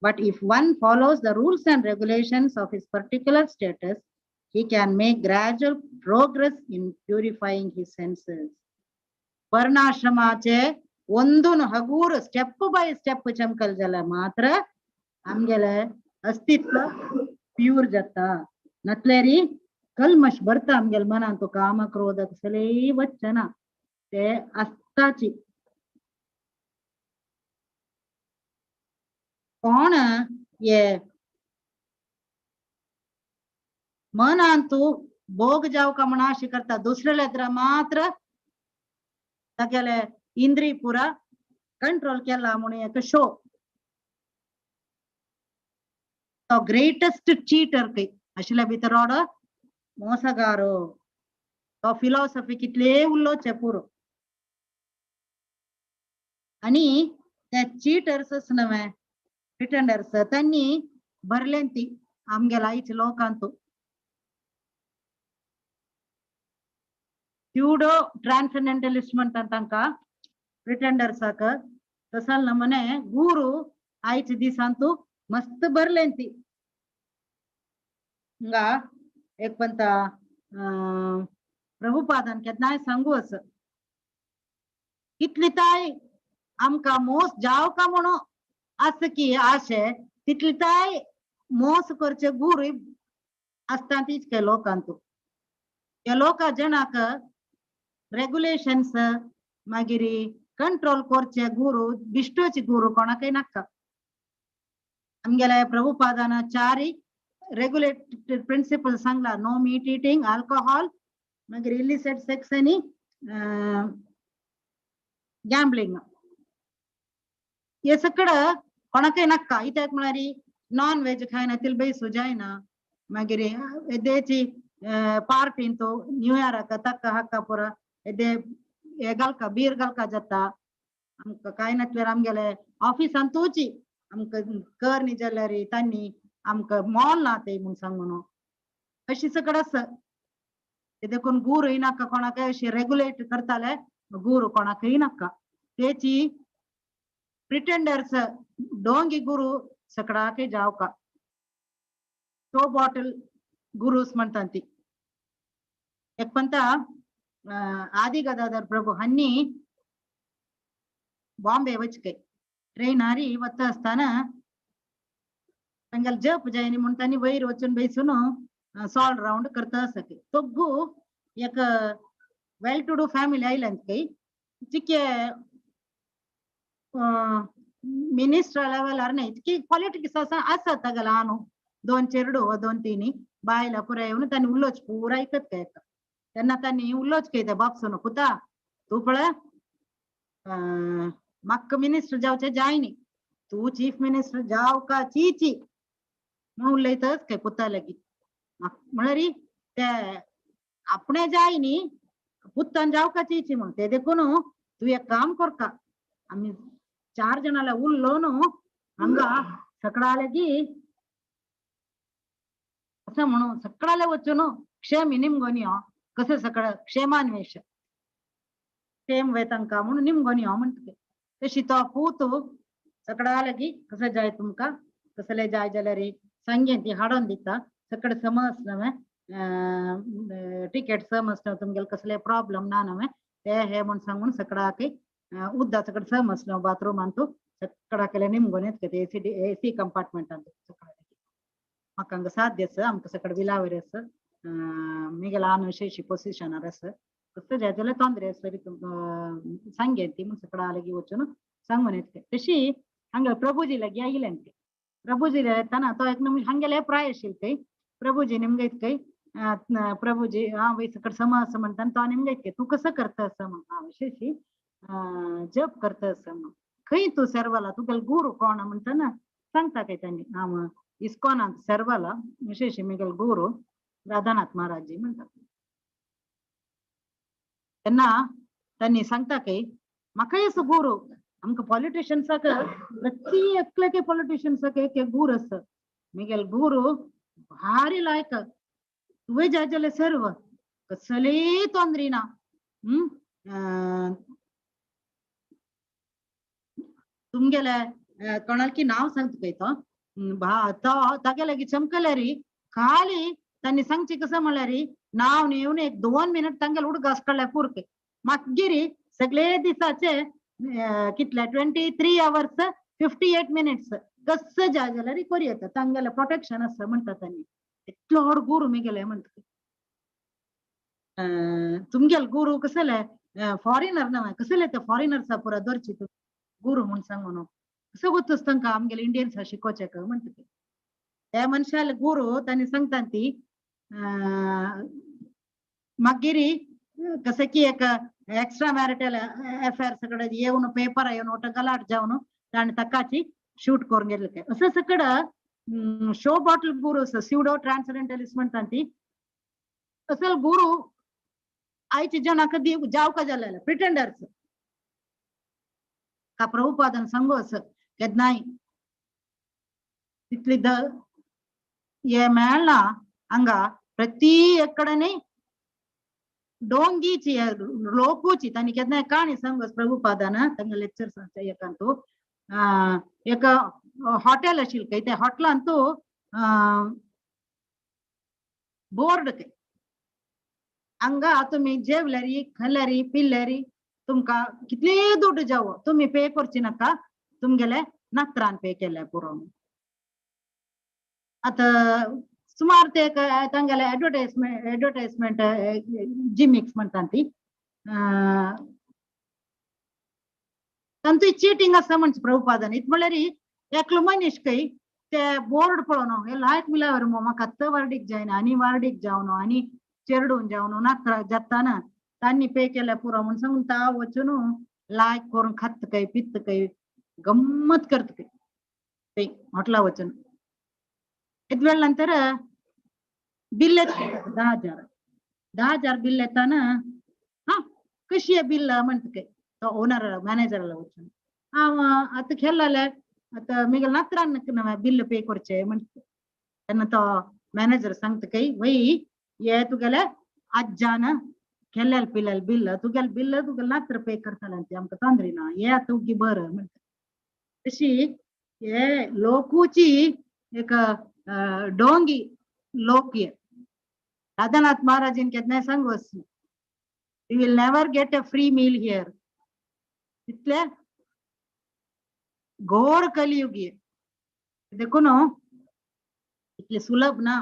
But if one follows the rules and regulations of his particular status, he can make gradual progress in purifying his senses. वर्णाश्रमाचे ಒಂದೊಂದು ಹಗೂರು step by step ಚಮಕಲ್ ಜಲ ಮಾತ್ರ ಆಮ್ಗೆಲೆ अस्तित्व pure जाता नतलेरी कल्मश भरता आमगेल मनान तो काम क्रोध कसले वचना ते आसताची कोण ये मनान तू भोग जाव का म्हण आशे करता दुसऱ्या एद्र मात्र तागेले इंद्रिय पुरा कंट्रोल केला म्हणून एक शो तो ग्रेटेस्ट चीटर कई अशले भितर मोसगारो तो फिलॉसॉफी कितले उल्लोचे पुरो आणि त्या चीटर्स नवे प्रिटेंडर्स त्यांनी बरलेंती आमगेला आयच्या लोकांतू प्यूडो ट्रान्सेंडेंटलिस्ट म्हणतात तांका प्रिटेंडर्स आका तसल नमने गुरु आयचे दिसांतू मस्त बरलें ती हिंगा एक पंता प्रभुपादान केन्नाय सांगू अस कितली ताय आमका मोस जाव का म्हणो अस की आशे तितली ताय मोस करचे गुरु असता तीच के लोकांतू त्या लोका जनाक रेग्युलेशन्स मागीर कंट्रोल करचे गुरु बिश्टोचे गुरु कोणाकय नाका आमगेले प्रभुपादान चारी रेग्युलेटेड प्रिंसिपल सांगला नो मीट ईटिंग अल्कोहॉल मागीर इलिसिट सेक्स आनी गॅम्बलिंग हे सगळं कोणाकय नाका इत्याक म्हळ्यार नॉन वेज खायना तिलबैसू जायना मागीर एदेची पार्टीन तो न्यू इयराक तक्का हक्का पुरा एदे हे घालका बीर घालका जाता आमकां काय नासल्यार आमगेले ऑफिसान तोची आमकां कर न्ही जाल्यार तांणी आमकां मोल ना ते म्हूण सांग म्हणून अशी सगळं आसा ते देखून गुरू नाका कोणाकय अशी रेग्युलेट करताले गुरू कोणाकय नाका तेची प्रिटेंडर्स डोंगी गुरु सगळाके जावका तो बॉटल गुरुस म्हणतात ती एक पंता आदि गदाधर प्रभु हन्नी बॉम्बे वचके ट्रेन हारी वता आसतना तांगेल जप जायनी म्हूण तांणी वयर वचून बैसून सॉल राउंड करता आसके तोग्गू एक वेल टू डू फॅमिली आयलंत कई जिके मिनिस्टर लेवलार न्ही की पॉलिटिक्स आसा तागेला न्हू 2 2 3 बायला पुरा येवन तांणी उलोवच पुरा ऐकत काय तेन्ना तांणी उलोवच काय बापसून पुता तूं पळय म्हाका मिनिस्टर जावचें जायनी तूं चीफ मिनिस्टर जावका चीची म्हूण उलयतच काय पुता लागीं म्हळ्यार ते आपणे जायनी पुत्तान जावका चीची म्हूण ते देखून तूं एक काम करका आमी 4 जणाला उरलो न्हू हांगा सकाळी असं म्हणून सकाळी वचून क्षेम निमगोन यो कसं सकाळ क्षेमान्वेष क्षेम वेतांका म्हणून निमगोन यो म्हणटा तशी तो पूत सकाळी कसं जाय तुमका कसले जाय जाल्यार सांगे ती हाडून दिता सकाळ समज नवे टिकेट समज तुमगेले कसले प्रॉब्लेम ना नवे ते हे म्हूण सांगून सकाळी उद्दा सकाळ समज न्हू बाथरूमान तू सकाळी निमगोन येत एसी कंपार्टमेंटान म्हाका हांगा साध्य आसा आमकां सकाळ विलावरी आसा मिगेल विशेष पोसिशनार आसा कसं जाय जाल्यार तोंदरे आसल्यार सांगे ती म्हूण सकाळ लागीं वचून सांगून येतले तशी हांगा प्रभुजी लागीं आयिल्ले ते प्रभुजी येताना तो एक निमिष हांगेले प्राय आशिल्ले थंय प्रभुजी निमगे इतकय प्रभुजी वय सकाळ समज म्हणटा तो निमगे इतके तूं कसं करता आसा म्हण विशेष जप करता आसा म्हण खंय तूं सेर्वाला तुगेलो गुरू कोण म्हणटा सांगता काय तांणी हांव इस्कॉनांत सेर्वाला विशेष मिगेल गुरू राधानाथ महाराज जी म्हणतात तेन्ना तांणी सांगता काय म्हाकाय असो गुरू आमकां पॉलिटिशियन्साक प्रती एकल्याके पॉलिटिशियन्साक एक गुरू आसा मिगेल गुरू भारी लायक तुवें जाय जाल्यार सर्व कसली तोंदरी ना तुमगेले कोणाकी नाव सांगता काय तो तागे लागीं चमकल्यार खाली तांणी सांगचे कसं म्हळ्यार नाव नेवन एक 2 मिनिट तांगेले उडक घासकडल्या पुरके मागीर सगळे दिसाचे कितले 23 hours 58 minutes कसं जाय जाल्यार करी येता तांगेले प्रोटेक्शन आसा म्हणटा तांणी इतलो व्हड गुरू मिगेले म्हणटा तुमगेले गुरू कसले फॉरेनर ना कसले ते फॉरेनर्सा पुरा धरची गुरू म्हूण सांगून कसं गोतूस तांकां आमगेले इंडियन्सा शिकोवचे का म्हणटा त्या मनशाले गुरू तांणी सांगता ती मागीर कसं की एक एक्स्ट्रा मॅरिटल अफेअर सगळं येवन पेपर येवन ओट गलाट जावन ताणें ताकाची शूट करून गेले काय असं सगळं शो बॉटल गुरू स्युडो ट्रान्सडेंटलिस्ट म्हणटा ती असल गुरू आयच्या जनाक जावका जाल्यार प्रिटेंडर्स का प्रभुपादान सांगू असं केन्नाय तितली हे मेळना हांगा प्रती एक कडेन डोंगीची लोकूची तांणी केन्नाय काणी सांगस प्रभुपादान तांगा लेक्चर एकांतू एक हॉटेल आशिल्लें खंय त्या हॉटेलांतू बोर्ड काय हांगा तुमी जेवल्यारी खाल्ल्यारी पिल्ल्यारी तुमकां कितले दुड्ड जावो तुमी पे करची नाका तुमगेले नात्रान पे केल्यार पुरो आतां सुमार ते तांगेले एडवर्टाइजमेंट जिमिक्स म्हणटा ती तांतूय चीटिंग आसा म्हणचे प्रभुपादान इत म्हळ्यार एकलो मनीस खंय ते बोर्ड पळोवन हे लायक मिल्यावर म्हाका आत्तां वार्डीक जायना आनी वार्डीक जावनो आनी चेरडून जावनो नात्रा जाताना तांणी पे केल्या पुरो म्हूण सांगून ता वचून लायक करून खात काय पित्त काय गम्मत करता काय ते हॉटेला वचून इतले वेळ नंतर बिल येता 10,000 बिल येताना हा कशी आहे बिल म्हणता काय तो ओनर मॅनेजरला वचून हांव आतां केल्ले आतां मिगेल नात्रान बिल पे करचें म्हणटा तेन्ना तो मॅनेजर सांगता काय वय हे तुगेले अज्जान केल्लें पिल्लें बिल तुगेलें बिल तुगेलें नात्र पे करतलें ती आमकां तोंदरी ना हे आतां उगी बरं म्हणटा तशी हे लोकूची एक डोंगी लोक ये राधानाथ महाराजीन केन्नाय सांगोस you will never get a free meal here इतले घोर कलियुगी देखो नो इतले सुलभ ना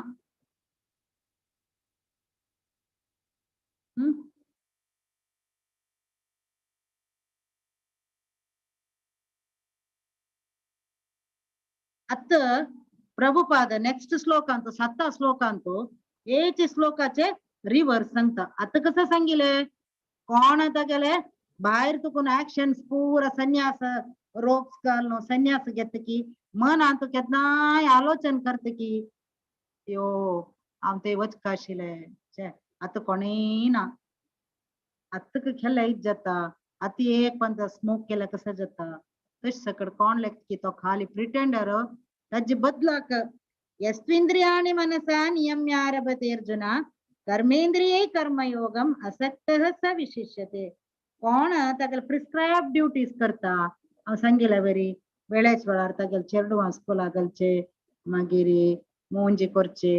अत्त प्रभुपाद नेक्स्ट श्लोकांत 7 श्लोकांत 8 श्लोकाचे रिवर्स सांगता आता कसं सांगिले कोण आता गेले भायर तुकून ऍक्शन्स पूरा संन्यास रोप्स घालनो संन्यास घेता की मन आता केन्नाय आलोचन करता की यो हांव ते वचका आशिल्ले आता कोणेय ना आता केल्यार इत जाता आता एक पंत स्मोक केल्या कसं जाता तश सकड कोण लेख की तो खाली प्रिटेंडर ताजे बदलाक यस्त्विंद्रियाणि मनसा नियम्यारभते अर्जुन कर्मेंद्रिये कर्मयोगम असक्तः स विशिष्यते कोण तागेल प्रिस्क्राइब ड्युटीज करता हांव सांगिल्लें बरी वेळेच वेळार तागेल चेडवां स्कुलाक घालचे मागीर मोंजी करचे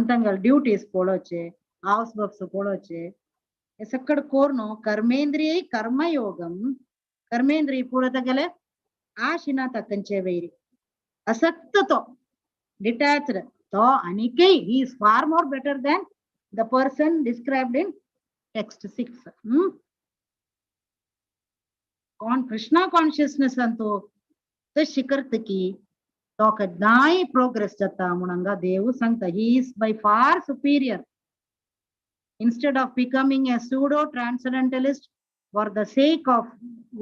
तांगेल ड्युटीज पळोवचे हावस वर्क्स पळोवचे हे सकड कोरून कर्मेंद्रिये कर्मयोगम कर्मेंद्रिय पुरो तागेले आशिना तांचे वैरी असक्त तो डिटैच्ड तो अनिके he is far more better than the person described in text 6 कौन कृष्णा कॉन्शियसनेस अंतो तो शिकरत की तो कदाई प्रोग्रेस जाता म्हणंगा देव सांगता he is by far superior instead of becoming a pseudo transcendentalist for the sake of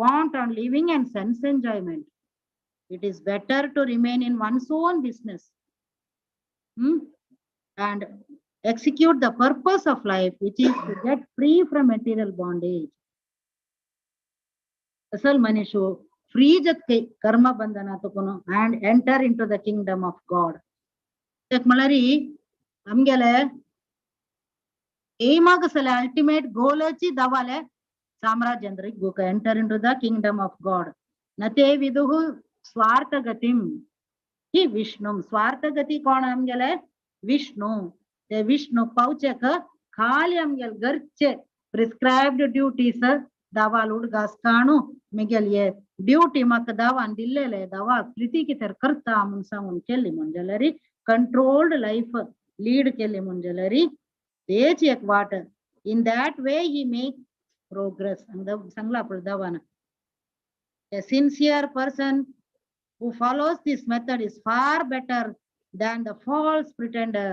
want on living and sense enjoyment. It is better to remain in one's own business and execute the purpose of life, which is to get free from material bondage. Asal manishu free jatke karma bandhana tukono and enter into the kingdom of God. Ek malari amgele aimagusale ultimate goal achi davale साम्राज्यंद्रिक गोक enter into the kingdom of God नते विदुः स्वार्थ गतिम ही विष्णु स्वार्थ गति कोण आमगेले विष्णु ते विष्णु पावचेक खाली आमगेल घरचे प्रिस्क्राइब्ड ड्यूटीज दावाल उडगास काणू मिगेल ये ड्यूटी म्हाका दावान दिल्लेले दावा प्रिती कितें करता म्हूण सांगून केली म्हणजे कंट्रोल्ड लाइफ लीड केली म्हणजे तेच एक वाट in that way he make progress sangla pradavana a sincere person who follows this method is far better than the false pretender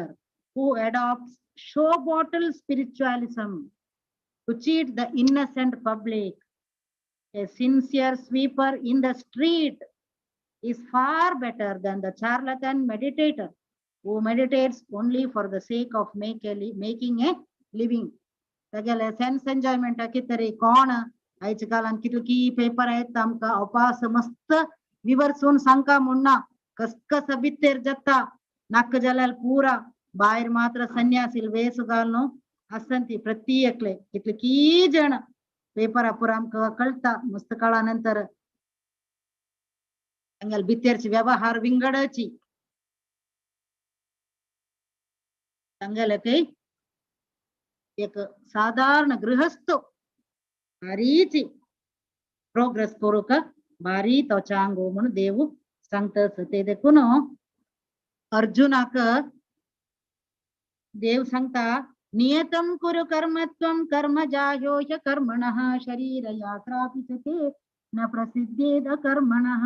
who adopts show bottle spiritualism to cheat the innocent public. A sincere sweeper in the street is far better than the charlatan meditator who meditates only for the sake of making a living. तगेले sense enjoyment कितरी कोण आयच्या कालान कितकी paper आहेत आमकां अपास मस्त विवरसून सांगता म्हणना कस कस भितर जाता नाक जाल्यार पुरा भायर मात्र संन्यासील वेस घालनो असंती प्रत्येकले कितले की जण पेपर अपुरा आमकां कळटा मस्त काळा नंतर हंगल भितरची व्यवहार विंगडची हंगल काही एक साधारण गृहस्थ भारीची प्रोग्रेस करूक भारी तो चांगो म्हणून देव सांगतस ते देखून अर्जुनाक देव सांगता नियतं कुरु कर्मत्वं कर्मजाह्यो ह्यकर्मणः शरीर यात्रापि च ते न प्रसिद्धेद कर्मणः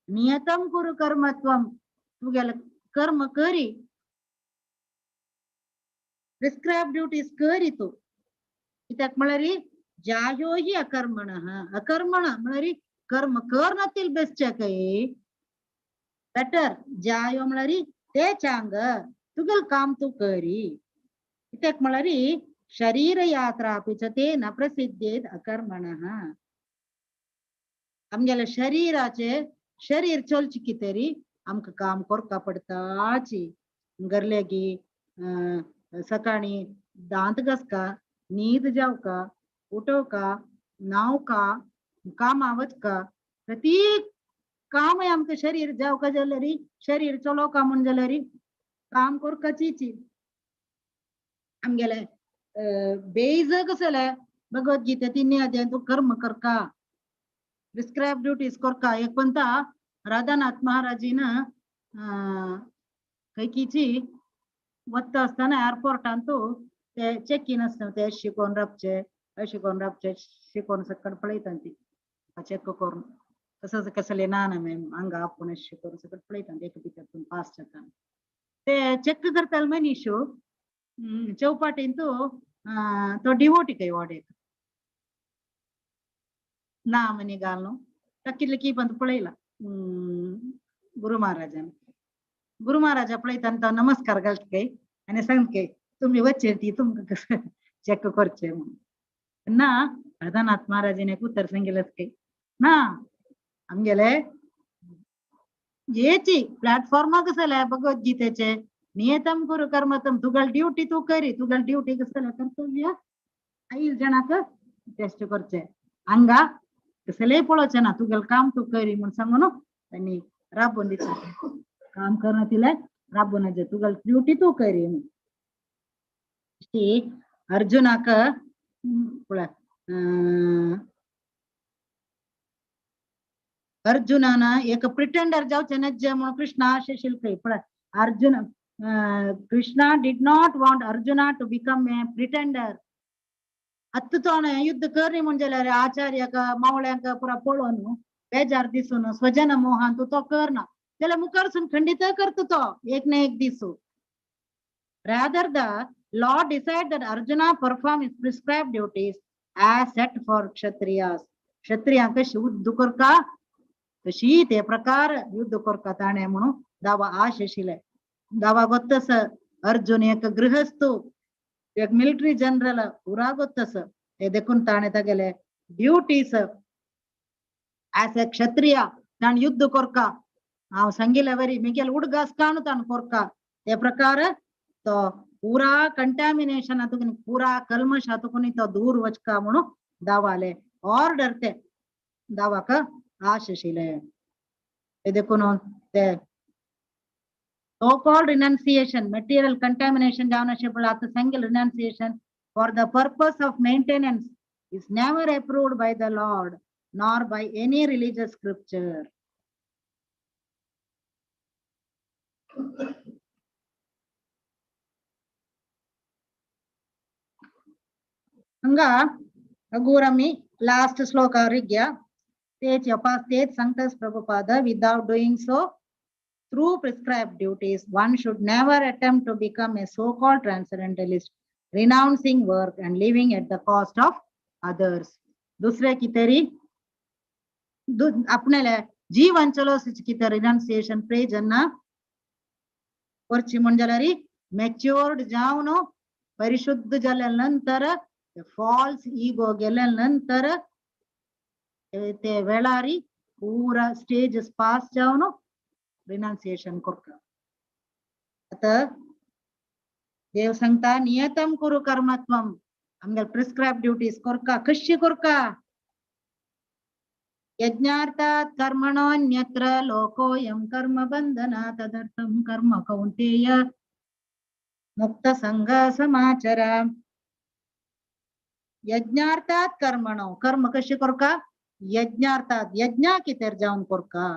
नियतं कुरु कर्मत्वं तुगेल कर्म करी प्रिस्क्राइब ड्युटीज करी तू कित्याक म्हळ्यार जाह्यो हि अकर्मणः अकर्मण म्हळ्यार कर्म करनातील बेश्टे काही बेटर जायो म्हळ्यार ते चांग तुगेल काम तू करी कित्याक म्हळ्यार शरीर यात्रा अपि च ते न प्रसिद्धेत अकर्मणः आमगेले शरीराचे शरीर चलची कितेरी आमकां काम करपा पडटाची गरलेगी सकाळी दांत घासका न्हीद जावका उठोवका न्हावका कामां वचका प्रत्येक काम आमकां शरीर जावका जाल्यार शरीर चलोवका म्हण जाल्यार काम करपाचीची आमगेले बेज कसले भगवद्गीता 3 अध्याय तू कर्म करका प्रिस्क्राइब ड्युटीज करका एक पंता राधानाथ महाराजीन कैकीची वता असताना एअरपोर्टान तू ते चेक इन असता ते शिकोन रावचे शिकोन सकट पळयता ती चेक करून तसंच कसले नाना मॅम हांगा आपूण शिकोन सकट पळयता एक भितर पास जाता ते चेक करताले मनीशू चौपाटीन तो डिवोटी काही वाडे ना मनी घालून कितले की पण पळयला गुरु महाराजा पळयता तो नमस्कार घालता काही आणि सांगता काही तुम्ही वच्चे ती तुमकां कसं चेक करचे म्हणून ना राधानाथ महाराजाने एक उत्तर सांगितलं काही ना आमगेले येची प्लॅटफॉर्मा कसले भगवद्गीतेचे नियतं कुरु कर्मत्वं तुगल ड्युटी तू करी तुगल ड्युटी कसले कर्तव्य 5 जणांक टेस्ट करचे हंगा कसले पळोवचे ना तुगेल काम तू करी म्हणून सांगून त्यांनी राबोवन दिता काम करणं तिला राबोवन तुगल ड्युटी तू करी अर्जुनाक अर्जुनान एक प्रिटेंडर जावचे नजे म्हणून कृष्ण आशिशील काही पण Arjun Krishna did not want Arjuna to become a pretender हत्तोन युद्ध करनी म्हण जाल्यार आचार्याक मावळ्यांक पुरा पळोवन बेजार दिसून स्वजन मोहान तू तो करना जाल्यार मुखारसून खंडित करता तो एक ना एक दीस rather the law decide that Arjuna perform his prescribed duties as set for kshatriyas क्षत्रियांक युद्ध करका तशी ते प्रकार युद्ध करता ताणे म्हणून दावा आशिशिले दावा गोत्तस अर्जुन एक गृहस्थ एक मिलिटरी जनरल पुरा गोत्तस हे देखून ताणे तागेले ड्युटीज as a क्षत्रिय ताण युद्ध करका हांव सांगिल्ले वरी मिगेल उडगास काणू ताण करका ते प्रकार तो पूरा कंटामिनेशन हातून पूरा कल्मश हातून तो दूर वचका म्हणून दावाले ऑर्डर ते दावाक आशिशिले ते देखून ते so called renunciation material contamination javanashipal at the single renunciation for the purpose of maintenance is never approved by the Lord nor by any religious scripture hanga agurami last sloka rigya तेच तेच सांगतास Prabhupada without doing so through prescribed duties one should never attempt to become a so-called transcendentalist renouncing work and living at the cost of others दुसरे कितेरी आपणेले जीवन चलोवची कितें रिनाउन्सिएशन प्रे जेन्ना करची म्हण जाल्यार matured जावन परिशुद्ध जाल्या नंतर फॉल्स इगो गेल्या नंतर ते वेळारी पूरा स्टेजेस पास जावन रिनाउन्सिएशन करता आता देव सांगता नियतम कुरु कर्मत्वम आमगे प्रिस्क्राइब ड्युटीज कोरका कशी कोरका यज्ञार्थात् कर्मणोऽन्यत्र लोकोऽयं कर्म बंधना तदर्थं कर्म कौन्तेय मुक्त संघ समाचर यज्ञार्थात् कर्मणो कर्म कशी कोरका यज्ञार्थात यज्ञ कितेर जाऊन कोरका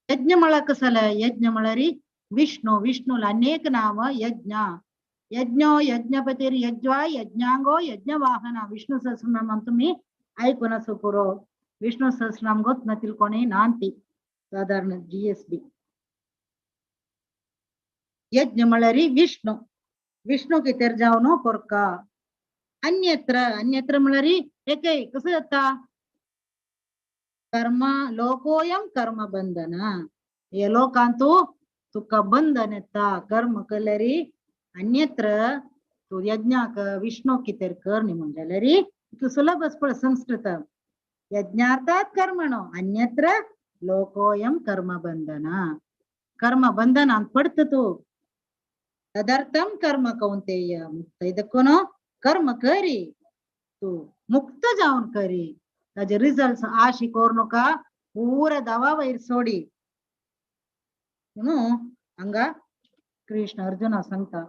यज्ञ मला कसला यज्ञ म्हणरी विष्णू विष्णूला अनेक नाव यज्ञ यज्ञो यज्ञपतिर यज्वा यज्ञांगो यज्ञ वाहन विष्णू सहस्रनाम तुम्ही ऐकून पुरो विष्णू सहस्रनाम गोत्न तिळकोणी नांती साधारण GSB यज्ञ म्हणरी विष्णू विष्णू कितेर जाऊन कोरका अन्यत्र अन्यत्र म्हणरी एके कसं जाता कर्म लोकोयम कर्म बंधन ये लोकांतू तुका बंधन येता कर्म केल्यारी अन्यत्र तू यज्ञाक विष्णू कितेर करनी म्हणल्यारी तू सुलभच पड संस्कृत यज्ञार्थात कर्मणो अन्यत्र लोकोयम कर्म बंधनांत पडत तू तदर्थम कर्म कौंतेय मुक्त ಇದಕ್ಕೂನು कर्म करी तू मुक्त जाऊन करी ताजे रिजल्ट आशी कोर नका पूरा दवा वैर सोडी म्हणून हंगा कृष्ण अर्जुना सांगता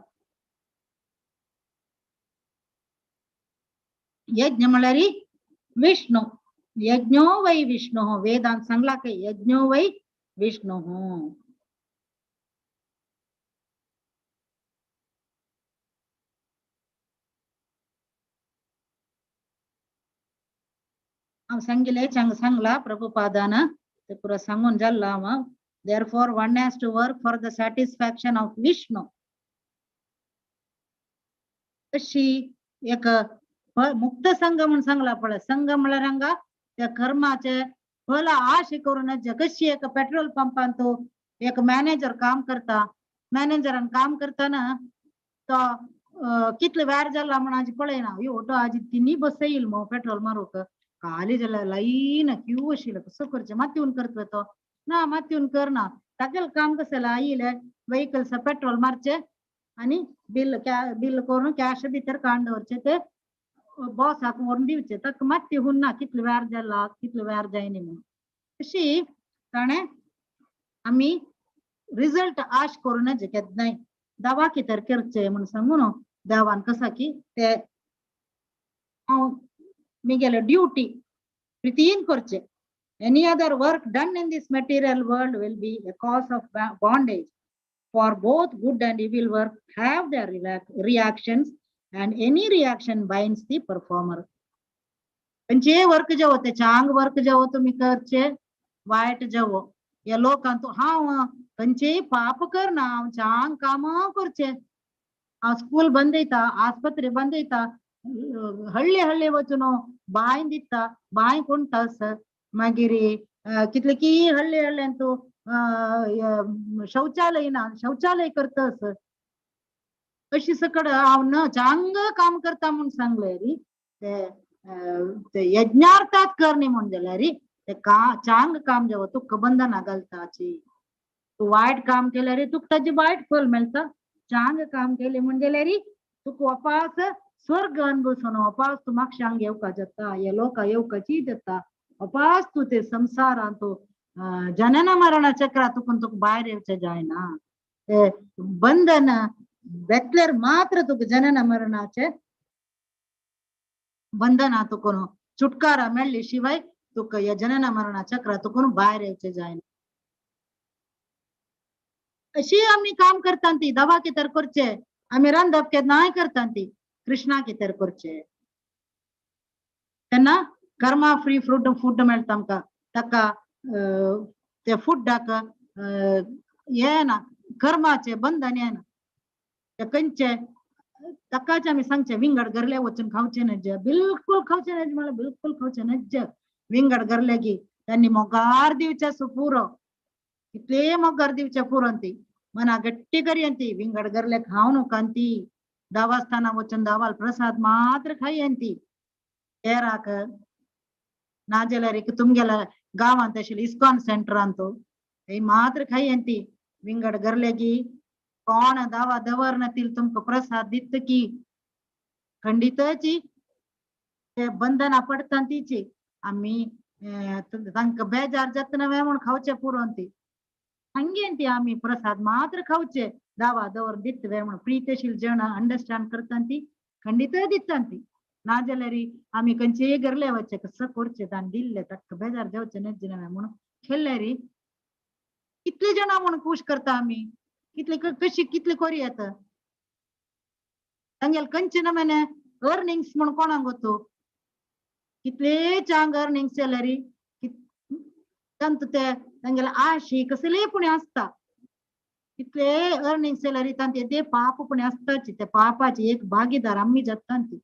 यज्ञ म्हणल्यारी विष्णू यज्ञो वै विष्णु वेदांत सांगला की यज्ञो वै विष्णु सांगिले सांगला प्रभुपादान ते पुरा सांगून झाला मग therefore one has to work for the satisfaction of Vishnu अशी एक मुक्त संघ म्हणून सांगला पडला संघ म्हणल्यार त्या कर्माचे फल आशे करून कशी एक पेट्रोल पंपान तो एक मॅनेजर काम करता मॅनेजरान काम करताना तो कितले वेळ जाला म्हणून आज पळयना यो आज तिनी बस येईल मग पेट्रोल मारूक खाली जाला लाईन क्यू आशिल्लो कसो करचे मातयेवन करतलो तो ना मातयेवन करना ताकेल काम कसला येयले व्हेकल्स पेट्रोल मारचे आणि बिल करून कॅश भितर काडून दवरचे ते बॉसाक व्हरून दिवचे ताका मातयेवन ना कितले वेळ जाला कितले वेळ जायनी म्हणून अशी ताणें आमी रिजल्ट आश करूनच केन्नाय दवा कितेर करचे म्हणून सांगून देवान कसा की ते मिगेले ड्युटी प्रितीन करचे any other work done in this material world will be a cause of bondage for both good and evil work have their reactions and any reaction binds the performer पंचे वर्क जो होते चांग work जो हो तुम्ही करचे वाईट जो हो या लोकांतू हांव पंचे पाप करना चांग काम करचे स्कूल बंद येता आस्पत्रे बंद येता हल्ले हल्ले वचून बाय दिता बाय कोणतास मागीर कितले की हल्ले हल्ल्यान तू शौचालय ना शौचालय करतस अशी सकड हांव न चांग काम करता म्हणून सांगले री ते यज्ञार्थात करणे म्हणून जाल्यार री ते चांग काम जेव्हा तुका बंधना घालताची तू वाईट काम केल्यार तुका ताजे वाईट फल मेळता चांग काम केले म्हणजे जाल्यार तुका वापास स्वर्ग अनुभवसून वापास तू मोक्षांक येवका जाता हे लोका येवकाची जाता वापास तू ते संसारान तू जनन मरण चक्रातून तुका भायर येवचे जायना ते बंधन बेतल्यार मात्र तुका जनन मरणाचे बंधनातून छुटकारा मेळ्ळी शिवाय तुका या जनन मरण चक्रातून भायर येवचे जायना अशी आम्ही काम करता ती दवा कितेर करचे आम्ही रांदप केन्नाय करता ती कृष्णा कितेर करचे तेन्ना कर्मा फ्री फूड मेळटा आमकां ताका ते फुडाक येना कर्माचे बंधन येना ते खंयचे ताकाच आमी सांगचे विंगड गरले वचून खावचे नज बिलकुल खावचे नज म्हळ्यार बिलकुल खावचे नज विंगड गरले की त्यांनी मोगार दिवचे पुरो कितले मोगार दिवचे पुरो ती मना गट्टी करी ती विंगड गरले खावन ती देवस्थाना वचून देवाल प्रसाद मात्र खाई ती तेराक ना जाल्यार तुमगेल्या गांवांत आशिल्ले इस्कॉन सेंटरांत मात्र खाई ती विंगड गरले की कोण दावा दवरणातील तुमका प्रसाद दित की खंडितची ते बंधना पडतांतीची आम्ही तांका बेजार जात नव्हे म्हणून खावचे पुरवंती हंगेंती आम्ही प्रसाद मात्र खावचे दावा दवर दित्तवे म्हणून प्रीतिशील जन अंडरस्टँड करतांती खंडित दित्तांती नाजलरी आम्ही कंचे गरले वच्चे कसं करचे तान दिल्ले तक बेजार जावचे नज्जे नव्हे म्हणून खेळले कितले जण म्हणून खुश करता आम्ही कितले कशी कितले करी येत तांगेल कंचे नव्हे अर्निंग्स म्हणून कोणाक गोतो कितले चांग अर्निंग्स सॅलरी तंत ते तांगेला आशी कसले पुणे असता कितले अर्निंग सॅलरी तांते ते पाप पुणे असताची ते पापाची एक भागीदार आम्ही जातांती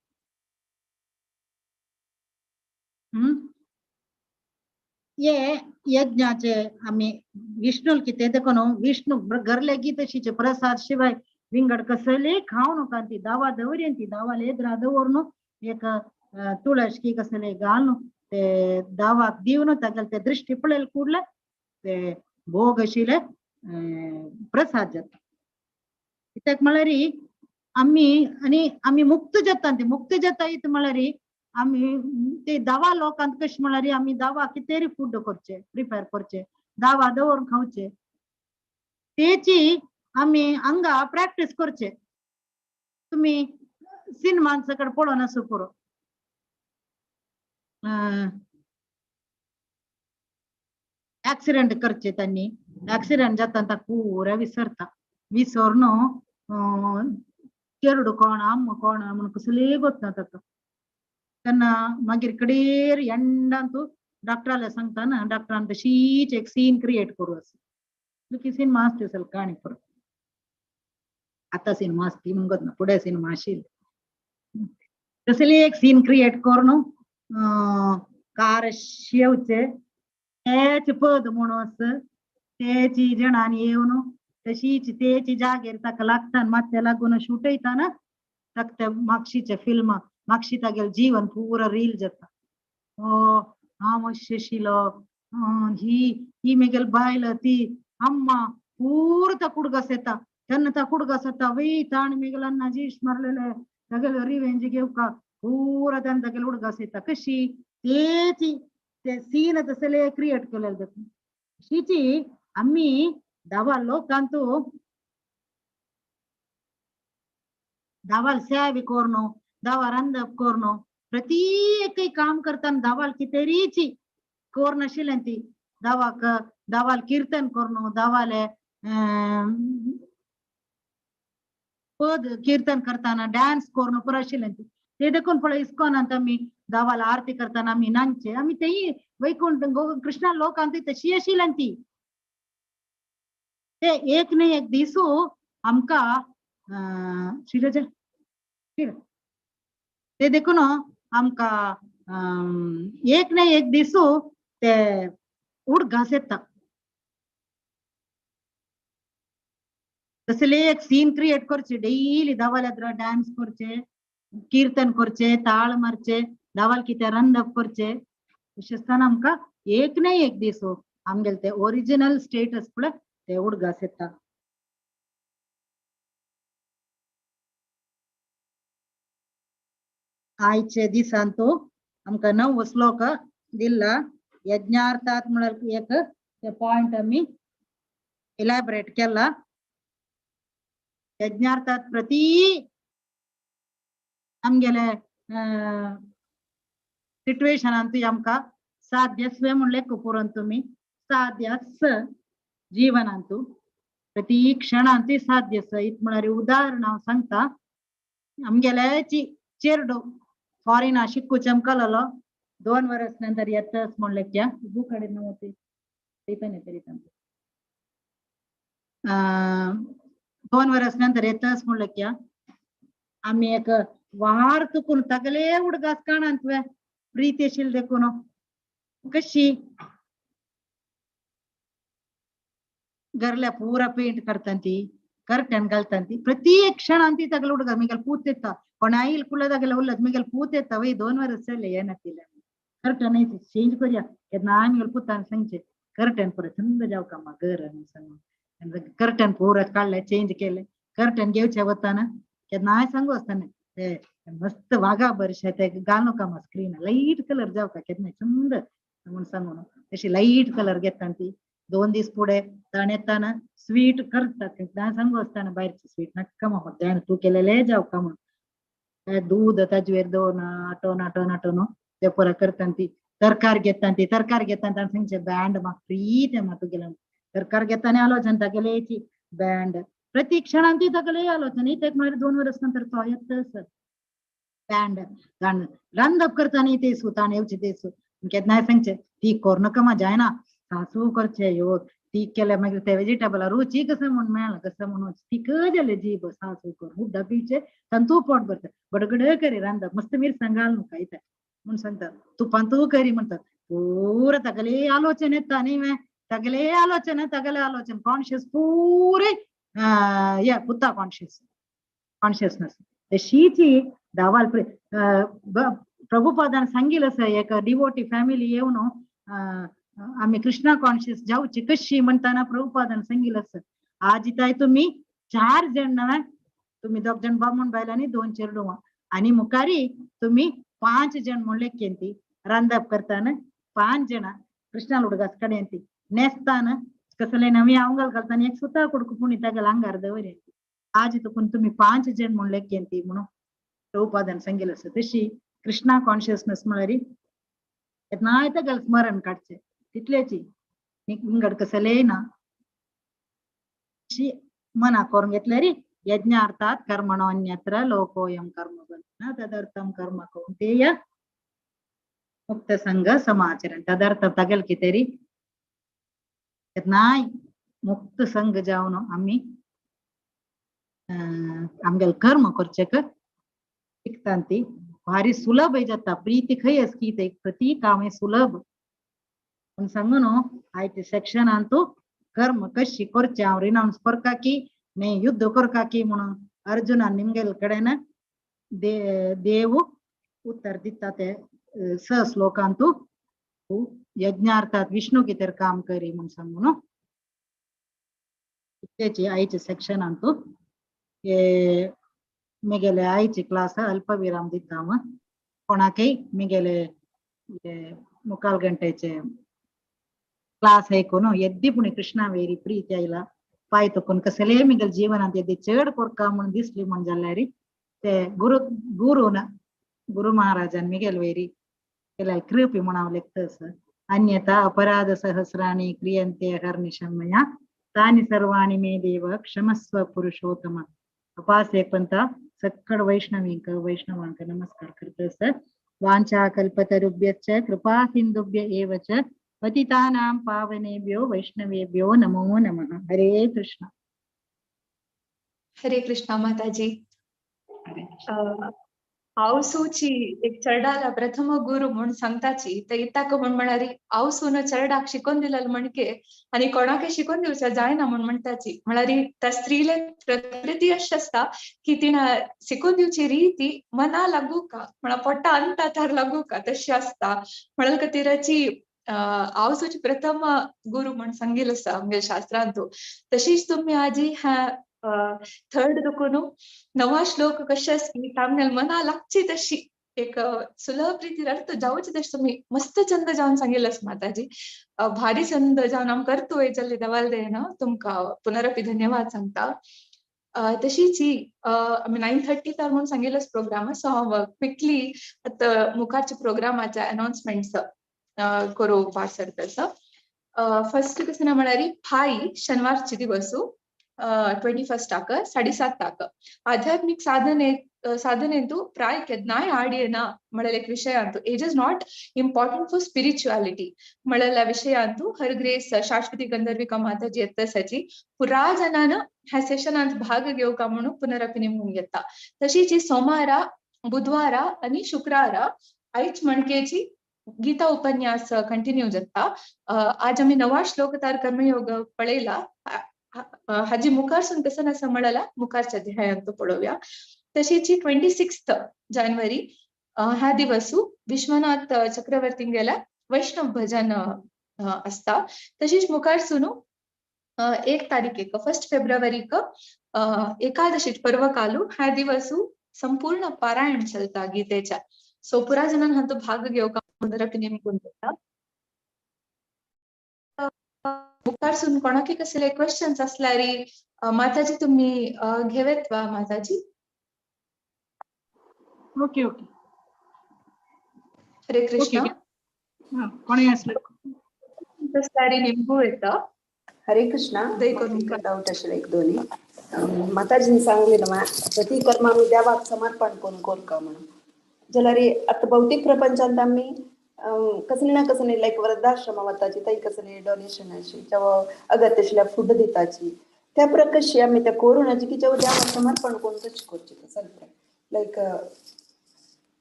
ये यज्ञाचे आम्ही विष्णू किती देखो विष्णू गरले गीत तशीचे प्रसाद शिवाय विंगड कसले खाऊ नका ती दावा दवरी दावा लेद्रा दवरनो एक तुळस की कसले घालनो ते दावा दिवनो तागल ते दृष्टी पडेल ಕೂಡಲೇ ते भोग शिले प्रसाद जाता इतक म्हळ्यारी आम्ही मुक्त जाता इत म्हळ्यारी आम्ही ते दावा लोकांत कशी म्हळ्यारी आम्ही दावा कितेरी फूड करचे प्रिपेअर करचे दावा दवरून खावचे तेची आम्ही अंगा प्रॅक्टिस करचे तुम्ही सिनेमांकडे पळोवन असो पुरो ऍक्सिडेंट करचे त्यांनी ऍक्सिडेंट जाता पुरा विसरनो केरडू कोण अम्म कोण म्हणून कसले गोत ना त्यांना मागीर कडेर एंडांतू डॉक्टराला सांगता ना डॉक्टरान तशीच एक सीन क्रिएट करू असं की सिनेमा असते असेल काणी परत आता सिनेमा असती म्हणत ना पुढे सिनेमा असेल तसले एक सीन क्रिएट करून कार शेवचे तेच पद म्हणून तेची जणांनी येऊन तशीच तेची जागेर ताका लागता माते लागून शूट येता ना ताक ते मागशीचे फिल्म मागशी तागेल जीवन पुरा रील जाता हा मस्त शिलो ही मेगेल बायल ती अम्मा पूर ता कुडगस येता त्यांना ता कुडगस येता वै ताण मेगलांना जीश मारलेले तागेल रिवेंज घेऊ का पूरा त्यांना तागेल उडगस येता कशी तेची ते सीन तसले क्रिएट केलेले जाता शीची आम्ही दावा लोकांतू दावाल सेवी कोरनो दावा रंदप कोरनो प्रत्येक काम करताना दावाल कितेरीची कोरन शिलंती दावाल कीर्तन कोरनो दावाले पद कीर्तन करताना डान्स कोरनो पुरा शिलंती ते देखून पळय इस्कॉनांत आम्ही दावाला आरती करताना आम्ही नांचे आम्ही तेही वैकुंठ कृष्णा लोकांत तशी शिलंती ते एक ने एक दिसू आमका शिरजा ते देखून आमका एक ने एक दिसू ते उडघास येता तसले एक सीन क्रिएट करचे डेली दावाला डान्स करचे कीर्तन करचे ताळ मारचे दावाल किती रंदप करचे विशेषतः आमका एक ने एक दिसू आमगेल ते ओरिजिनल स्टेटस पळय ते उडघास येता आयचे दिसांतू आमका 9 श्लोक दिला यज्ञार्थात म्हणून एक ते पॉइंट आम्ही इलॅबोरेट केला यज्ञार्थात प्रति आमगेले सिच्युएशन अंतू आमका साध्य स्वे म्हणले पुरण तुम्ही साध्य जीवनांतू प्रति क्षणांती साध्य इत म्हणारी उदाहरण हांव सांगता आमगेले चेरडो फॉरेन शिक्कू चमकलो 2 वर्ष नंतर येतच म्हणले क्या बुकडे नव्हते ते पण तरी 2 वर्ष नंतर येतच म्हणले क्या आम्ही एक वार चुकून तगले उडगास काणांतवे प्रीतीशील देखून कशी घरल्या पूरा पेंट करतांती कर्टन घालतांती प्रत्येक क्षणांती तगले उडगा मिगल पूत येता पण आईल कुला तगले उल्लत मिगल पूत येता वै 2 वर्ष जाले येनातिला कर्टन ऐसे चेंज करूया ना मिगल पुतान सांगचे कर्टन पर थंड जाव का मा घर सांग कर्टन पुरत काढलंय, चेंज केलंय. कर्टन घेवच्या वताना केन्नाय सांगू आसतना ते मस्त वागा बरशे ते घालू का स्क्रीन लाईट कलर जाव का केन्नाय सुंदर म्हणून सांगून तशी लाईट कलर घेता ती 2 दीस पुढे ताण येताना स्वीट करतात केन्नाय सांगू आसतना बाहेरची स्वीट नक्का मग तू केलेले जाव का म्हणून दूध ताजेर दोन आटोन ते पुरा करता ती तरकार घेता सांगचे ब्ಯಾಂಡ್ मा ಪ್ರೀತಿ ಮಾತು ಗೆಲ್ಲ तरकार घेताना आलोचना तगलेची बँड प्रति क्षणांती तगले आलोचना इथे मला 2 वर्ष नंतर तो येतच बँड गाणं रांधप करताना ते सुताने येवचे ते केन्नाय सांगचे ती कोर नका मजा आहे ना सासू करचे यो ती केल्या मागीर ते व्हेजिटेबल रुची कसं म्हणून मेळ्ळा कसं म्हणून ती कजले जीब सासू कर मुद्दा पिचे तंतू पोट भरत बडगड करी रांधप मस्त मिरसांग घाल नका इथे म्हणून सांगतात तुपान तू करी म्हणतात पूर तगले आलोचना येता नी तगले आलोचना कॉन्शियस पुरे या पुत्ता कॉन्शियसनेस तशीची दावाल प्रभुपादान सांगितलं असं एक डिवोटी फॅमिली येऊन आम्ही कृष्णा कॉन्शियस जाऊची कशी म्हणताना प्रभुपादान सांगितलं असं आज इथं तुम्ही 4 जण तुम्ही 2 जण बामून बायलांनी 2 चेरडुवा आणि मुखारी तुम्ही 5 जण म्हणले केंती रांधप करताना 5 जण कृष्णाला हुडगास कडेंती नेस्ताना कसले नवी अवंगल घालताना एक सुता कुडकु पुणी तगल हंगार दवरे आज तुकून तुम्ही 5 जण म्हणले केंती म्हणून प्रभुपादान सांगितलं असं तशी कृष्णा कॉन्शियसनेस म्हळ्यारी केन्नाय तगल स्मरण काडचे तितलेची हिंगड कसले ना मना करून घेतले रे यज्ञार्थात कर्मणो अन्यत्र लोकोयम कर्म तदर्थम कर्म कौंतेय मुक्त संघ समाचरण तदर्थ तगल कितेरी केन्नाय मुक्त संघ जावन आम्ही आमगेल कर्म करचेक शिकतांती भारी सुलभ जाता प्रीती खंय असकी ते प्रति कामे सुलभ पण सांगून आयते सेक्शन अंतू कर्म कशी करचे हांव रिनाउन्स करका की ನೇ युद्ध करका की म्हणून अर्जुना निमगेल कडेन देव उत्तर दिता ते स श्लोकांतू यज्ञार्थात विष्णू कितेर काम करी म्हणून सांगून त्याची आईचे सेक्शन अंतू मिगेले आईची क्लास अल्पविराम दिता कोणाकय मिगेले मुकाल गंटेचे क्लास ऐकून एद्दी पुणे कृष्णावेरी प्रीती आयला पाय तकून कसले मिगल जीवनात एद्दी चड कोरका म्हणून दिसली म्हण जाल्यार ते गुरु महाराजान मिगेल वेरी केल्या कृपी म्हणाव लेखतस अन्यथा अपराध सहस्राणी क्रियन्ते हर्निशं मया तानि सर्वाणि मे देव क्षमस्व पुरुषोत्तम अपास एक पंथा सक्कड वैष्णवांक नमस्कार करतस वांछा कल्पतरुभ्यश्च कृपा सिंधुभ्य एव च पतितानां पावनेभ्यो वैष्णवेभ्यो नमो नमः। हरे कृष्णा माताजी। हांव सूची एक चरडाला प्रथम गुरु म्हणून सांगताची तर इताक म्हणारी हांव सून चरडाक शिकून दिलेलं म्हणके आणि कोणाक शिकून दिवचा जायना म्हणताची म्हणारी त्या स्त्रीले प्रकृती अशी असता की तिनं शिकून दिवची रीती मना लागू का म्हणा पोट्टा अंता तर लागू का तशी असता म्हणाल का तिराची आवसूची प्रथम गुरु म्हणून सांगितलं आसा आमच्या शास्त्रांतू तशीच तुम्ही आजी ह्या थर्ड दुखून 9वा श्लोक कशा तामनेल मना लागची तशी एक सुलभ रीती अर्थ जाऊची तशी तुम्ही मस्त छंद जाऊन सांगितलंस माताजी भारी छंद जाऊन आम करतोय जल्ली दवाल दे ना तुमका पुनरपी धन्यवाद सांगता तशीच ही आम्ही 9:30 तर म्हणून सांगितलंच प्रोग्राम सो हांव क्विकली आता मुखारच्या प्रोग्रामाच्या अनाउन्समेंट्स करू पासर तसं फर्स्ट कसं ना म्हणारी फाई शनिवारची दिवसू 21 ताक 7:30 ताक आध्यात्मिक साधनेंतू प्राय केदनाय आडियना म्हळेल एक विषयांतू it is not important for spirituality म्हळेल्या विषयांतू हर ग्रेस शाश्वती गंधर्विका माताजी येतसाची पुरा जनान ह्या सेशनांत भाग घेवका म्हणून पुनरपी नेमून घेता तशीच सोमारा बुधवारा आणि शुक्रारा आयच मणकेची गीता उपन्यास कंटिन्यू जाता आज आम्ही 9वा श्लोक तार कर्मयोग पळयला हाजी मुखारसून कसं नसं म्हणाला मुखारच्या अध्यायांत पळोव्या तशीची 26 जानेवारी ह्या दिवसू विश्वनाथ चक्रवर्ती गेल्या वैष्णव भजन असता तशीच मुखारसून 1 तारीख 1 फेब्रुवरी एकादशी पर्व कालू ह्या दिवसू संपूर्ण पारायण चलता गीतेच्या सो पुरा जनन हंतु भाग घेवक मुदरक नेमकुंता मुखारसून कोणाकी कसले क्वेश्चन्स असल्यारी माताजी तुम्ही घेवेत वा माताजी. ओके ओके हरे कृष्ण. कोणी असले असल्यारी नेमकू येतं. हरे कृष्णा. उदय करून डाऊट असेल एक दोन्ही माताजींनी सांगलेलं मा प्रति कर्म आम्ही देवाक समर्पण करून करू का म्हणून जलारी आता भौतिक प्रपंचात आम्ही कसली ना कसली लाईक वृद्धाश्रम वताची ताई कसली डोनेशन अशी जेव्हा अगत्य असल्या फूड दिताची त्या प्रकशी आम्ही त्या कोरोनाची की जेव्हा देवाक समर्पण करून तशी करची सगळं लाईक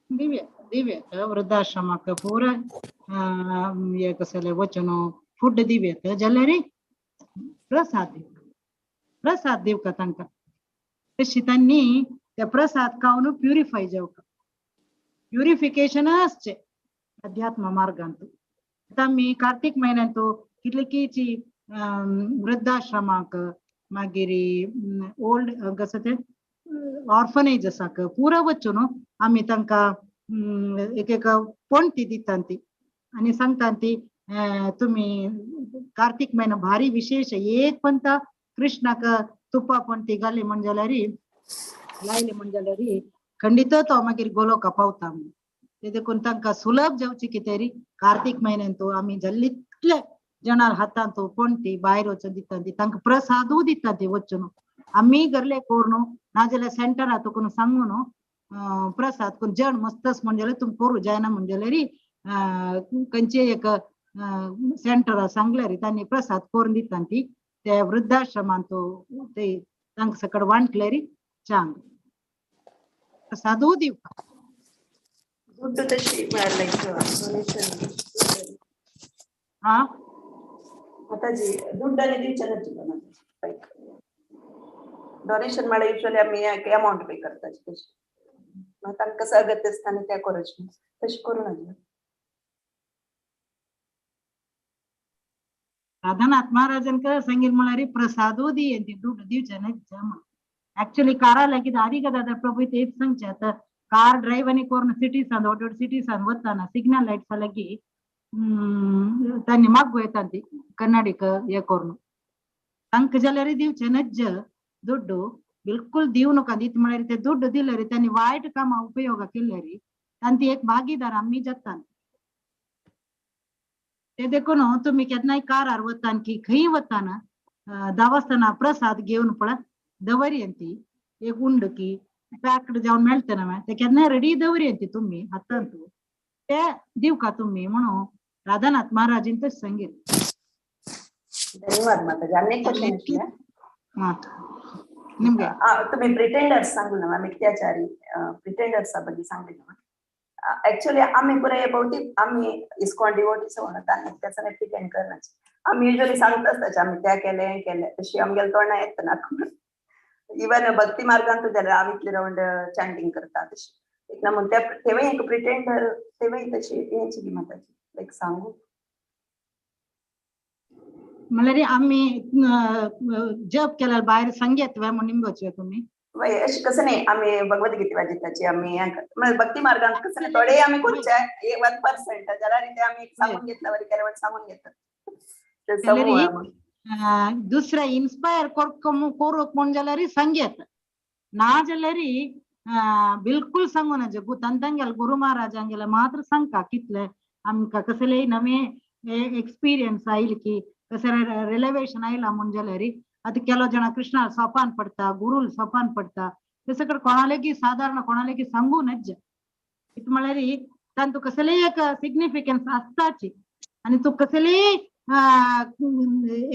दिव्य दिव्य वृद्धाश्रमाक पूर कसले वचन फूड दिव्य जल्लरी प्रसाद देव का तांकां तशी त्यांनी त्या प्रसाद खाऊन प्युरिफाय जेवका प्युरिफिकेशन असचे अध्यात्म मार्गांतू आता मी कार्तिक महिन्यांतू कितलीकीची वृद्धाश्रमाक मागीर ओल्ड कसं ते ऑर्फनेज आसाक पुरा वचून आम्ही तांकां एक पणती दितांती आणि सांगतांती तुम्ही कार्तिक महिना भारी विशेष एक पंत कृष्णाक तुप्पा पणती घाली म्हणजाल्यारी लायले म्हणजाल्यारी खंडित तो मागीर गोलोका पावता म्हणून ते देखून तांकां सुलभ जावची कितेरी कार्तिक म्हयन्यांत आमी जल्लितले जनार हातांत पणती भायर वचून दितांती तांकां प्रसादू दितांती वचून आमी गरले कोरून नाजाल्यार सेंटरात कोण सांगून प्रसाद कोण जण मस्तस म्हणजे तुम करू जायना म्हणजेल्यारी खंयचे एक सेंटरा सांगल्यार तांणी प्रसाद करून दितांती त्या वृद्धाश्रमांत ते तांकां सकट वांटल्यारी चांग प्रसादू दिवपाक ದುಡ್ಡು ತशी ಲೈಕ್ ಡೊನೇಷನ್ हा ಮಾತಾಜಿ ದುಡ್ಡಲ್ಲಿ दिवचनच लाईक डोनेशन मला युजली आम्ही अमाऊंट पे करतात तशी मग तांकां कसं अगत्य असताना त्या करची तशी करू नये. राधानाथ महाराजांक सांगील म्हळ्यार प्रसादू दी दुड्ಡು दिवचन ऍक्च्युली काराला कितें आदी कदा प्रभू तेच सांगचें कार ड्राइव आनी करून सिटीसान दೊಡ್ಡ ದೊಡ್ಡ सिटीसान वताना सिग्नल लायट्स लागी तांणी मागू येता ती कन्नाडीक हे करून तांकां जाल्यार दिवचें नज्ज दुड्ಡು बिलकुल दिव नका दित म्हळ्यार ते दुड्ಡು दिल्यार तांणी वायट कामां उपयोग केल्यार तांची एक भागीदार आमी जाता ते देखून तुम्ही केन्नाय कारार वताना की खंय वताना दावास्ताना प्रसाद घेवन पळय दवरयेंती एक उंड की पॅक्ड जावन मेळटना ते केन्नाय रेडी दवरयेंती तुम्ही हातांत ते दिवका तुम्ही म्हणून राधानाथ महाराजीन तशें सांगितलें. धन्यवाद माताजी. अनेक क्वेश्चन ನಿಮ್ಗೆ तुम्ही प्रिटेंडर्स सांगू ना मिथ्याचारी प्रिटेंडर्स बद्दल सांगले ना ऍक्च्युअली आम्ही पुरे भौतिक आम्ही इस्कॉन डिवोटीस म्हणत आणि त्याचा प्रिटेंड करण्याचे आम्ही युजली सांगत असताच आम्ही त्या केले हे केले तशी आमगेल तोंडा येत ना इवन भक्ती मार्गांत जाल्यार आमी इतले राउंड चॅन्टिंग करता तशी एक ना म्हण तेव्हा एक प्रिटेंडर तेव्हा तशी हेची गिमताची लाईक सांगू म्हळ्यार आमी जप केल्यार भायर संगीत वा म्हणून निंबोचे तुम्ही वय अशी कसं नाही आम्ही भगवद्गीता वाजिताची आम्ही भक्ती मार्गांत कसं नाही थोडे आम्ही करचे 1% जाल्यार ते आम्ही सांगून घेतला वरी केले सांगून घेतात दुसऱ्या इन्स्पायर करूक म्हण जाल्यार संगीत ना जाल्यार बिलकुल सांगू नजे भूतांतांगेल गुरु महाराजांगेले मात्र सांगता कितले आमकां कसले नवे एक्सपिरियन्स आयिल की कसले रिलेवेशन आयला म्हण जाल्यार आता केलो जण कृष्णा सोपान पडता गुरुल सोपान पडता ते सगळं कोणालेगी साधारण कोणालेगी सांगू नज म्हळ्यार तांतू कसले एक सिग्निफिकन्स आसताची आणि तू कसले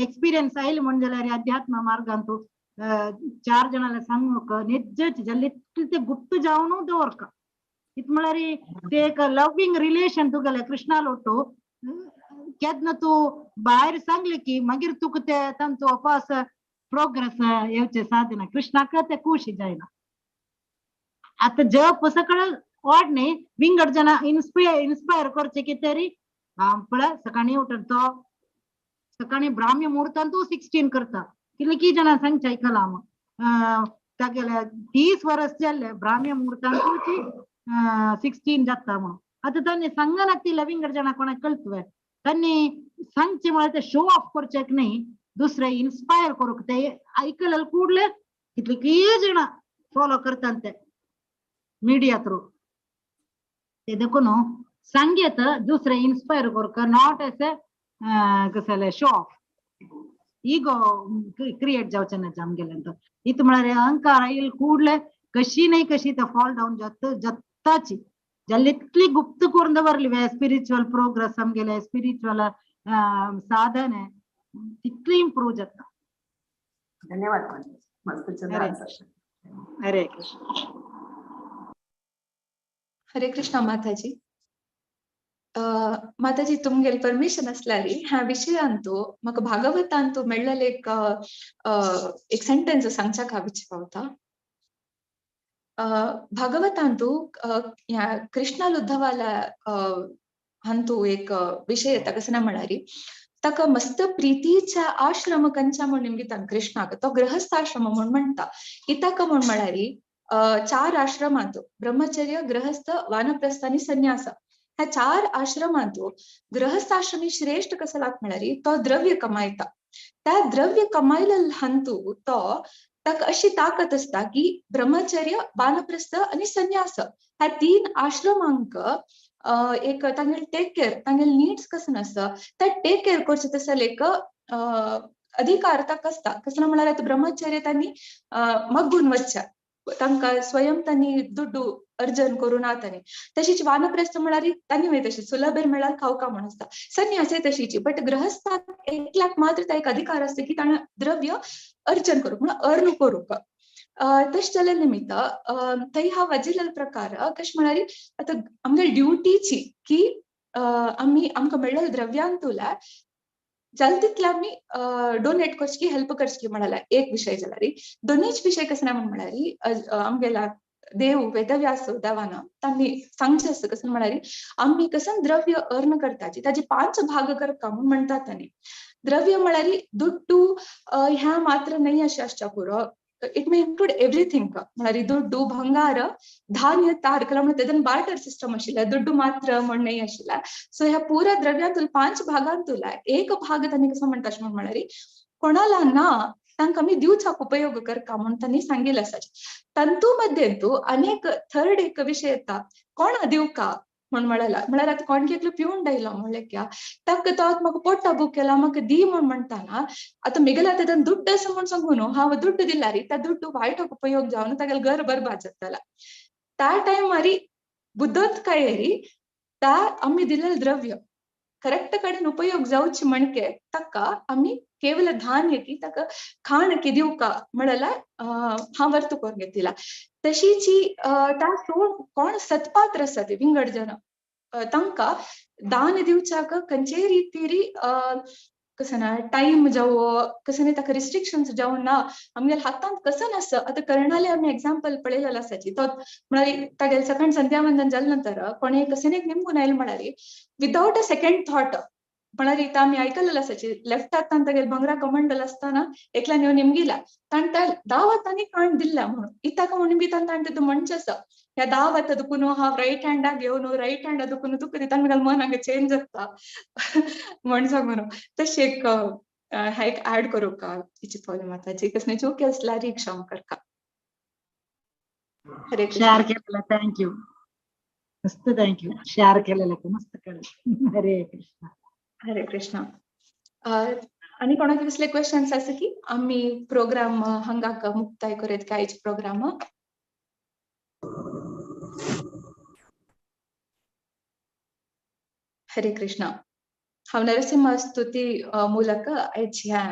एक्सपिरियन्स आयले म्हण जाल्यार अध्यात्म मार्गांत चार जणांना सांगूक निजच जाल्ले ते गुप्त जावन दवरका इत म्हळ्यार ते एक लविंग रिलेशन तुगेले कृष्णा लोटो केन्ना तू भायर सांगले की मागीर तुका ते तांचो वापस प्रोग्रेस येवचे साधना कृष्णाक ते खुशी जायना आता जप सकळ वाड न्ही विंगड जना इन्स्पायर करचे की तरी पळय सकाळी उठून तो सकाळी ब्राह्मी मुहूर्तांतू 16 करता कितली जणां सांगता ऐकला मग तागेले 30 वर्स जाल्ले ब्राह्मी मुहूर्तांतूची 16 जाता म्हणून आता त्यांनी सांगनाक ती लविंगड जणां कोणाक कळतवे त्यांनी सांगचे म्हळ्यार ते शो ऑफ करचेक न्ही दुसरे इन्स्पायर करूक ते ऐकलेले कूडले कितली जणां फॉलो करतात ते मीडिया थ्रू ते देखून सांगेत दुसरे इन्स्पायर करूक नॉट एस ए कसले शो ऑफ इगो क्रिएट जावचे ना आमगेले इत म्हळ्यार अहंकार येईल कूडले कशी नाही कशी ते फॉल डाऊन जत्ताची जाल्ली इतली गुप्त करून दवरली स्पिरिच्युअल प्रोग्रेस आमगेले स्पिरिच्युअल साधन तितली इम्प्रूव जाता. धन्यवाद मस्त हरे कृष्ण. हरे कृष्ण माताजी. माताजी तुमगेल परमिशन असल्यारी ह्या विषयांतू म्हाका भागवतांतू मेळ्ळेले एक सेंटेन्स सांगच्याक हांव विचारता. भागवतांतू कृष्ण उद्धवाला हंतू एक विषय येता कसं म्हणारी ताका मस्त प्रीतीच्या आश्रम कंचा म्हणून निमगिता कृष्णाक तो गृहस्थाश्रम म्हणून म्हणता इताका म्हणून म्हणारी 4 आश्रमांतू ब्रह्मचर्य गृहस्थ वानप्रस्थ आणि संन्यास ह्या 4 आश्रमांतू गृहस्थाश्रमी श्रेष्ठ कसं लाग म्हणारी तो द्रव्य कमायता त्या द्रव्य कमायला हंतू तो ताका अशी ताकद असता की ब्रह्मचर्य वानप्रस्थ आणि संन्यास ह्या 3 आश्रमांक एक तांगेल टेक केअर तांगेल नीड्स कसं नसतं त्या टेक केअर करचे तसं लेक अधिकार ताका असता कसं म्हणाला ब्रह्मचर्य त्यांनी मग्गून वच्चा तांकां स्वयं त्यांनी दुड्डू अर्जन करून आतानी तशीच वानप्रस्थ म्हणारी त्यांनी माहिती तशी सुलभेर मेळाल खावका म्हणून असता संन्यासे तशीची बट गृहस्थाक एकल्याक मात्र त्या एक अधिकार असते की ताणें द्रव्य अर्जन करूक म्हणून अर्न करूक तश जाल्या निमित्त थंय हा वाजिल्ले प्रकार कश म्हणारी आता आमगे ड्युटीची की आम्ही आमकां मेळ्ळेल्या द्रव्यांतूला जाल तितले आमी डोनेट करची हेल्प करची म्हणाला एक विषय जाल्यार दोनूच विषय कसं म्हणारी आमगेला देव वेदव्यास देवाना तांणी सांगचे असतं कसं म्हणारी आम्ही कसं द्रव्य अर्न करताची ताचे 5 भाग करता म्हणून म्हणतात तांणी द्रव्य म्हळ्यार दुड्डू ह्या मात्र नाही अशें आसच्या पुरो इट मे इन्क्लूड एव्हरीथिंग म्हळ्यार दुड्डू भंगार धान्य तारकला म्हणून तेदन बार्टर सिस्टम आशिल्ला दुड्डू मात्र म्हण नाही आशिल्ला सो ह्या पुऱ्या द्रव्यांतून 5 भागांतूला एक भाग तांणी कसं म्हणटा म्हणून म्हणारी कोणाला ना तांकां आमी दिवचाक उपयोग करता म्हणून तांणी सांगिल्लें आसाचे तंतू मध्ये तू अनेक थर्ड एक विषय येता कोण दिवका म्हणून म्हळ्यार आता कोणकेकलो पिवन डायलो म्हणले क्या ताका तो म्हाका पोट्टा बूक केला म्हाका दी म्हण म्हणटाना आता मिगेला तेदन दुड्ड असं म्हण सांगून हांव दुड्ड दिला रे त्या दुड्डू वायटक उपयोग जावन तागेले घर बरबाद जाताला त्या टायमार बुद्धत काय री त्या आम्ही दिलेले द्रव्य करेक्ट कडेन उपयोग जावची म्हणके ताका आम्ही केवल धान्य की ताका खाण की दिवका म्हळ्यार हांव वर्त करून घेतला तशीची त्या सोड कोण सत्पात्र आसा ते विंगड जन तांकां दान दिवचाक खंयचे रितीरी कसं ना टाइम जावो कसं नाही ताका रिस्ट्रिक्शन्स जावं ना आमगेल्या हातांत कसं नासता आता कर्णाले आमी एक्झाम्पल पळयलेलो आसाची तो म्हळ्यार तागेले सकाळ संध्या वंदन जाले नंतर कोणी कसेनेक निमगून आयले म्हळ्यार विदाउट अ सेकंड थॉट म्हळ्यार इथं आम्ही ऐकलेलं असायची लेफ्ट हातान तागेले बंगरा कमंडल असताना एकला नेऊन निमगिला ताण त्या 10 हातांनी काण दिला म्हणून इताका म्हणून बी ताण ते मंच आसा ह्या 10 हात दुखून हांव राईट हँडा घेवन राईट हँडा दुखून तुका दिता म्हळ्यार मन हांगा चेंज जाता म्हण सांगून तशें एक हा एक ऍड करूंक इच्छित माताजी कसं चूक असल्यार क्षमा करता. हरे शेअर केलेलं थँक्यू मस्त थँक्यू शेअर केलेलं मस्त कळलं. हरे कृष्ण. हरे कृष्ण. आणि कोणाक कसले क्वेश्चन्स आसा की आम्ही प्रोग्राम हंगाक मुक्ताय करीत कांयच प्रोग्राम हरे कृष्ण. हांव नरसिंह स्तुती ಮೂಲಕ ह्या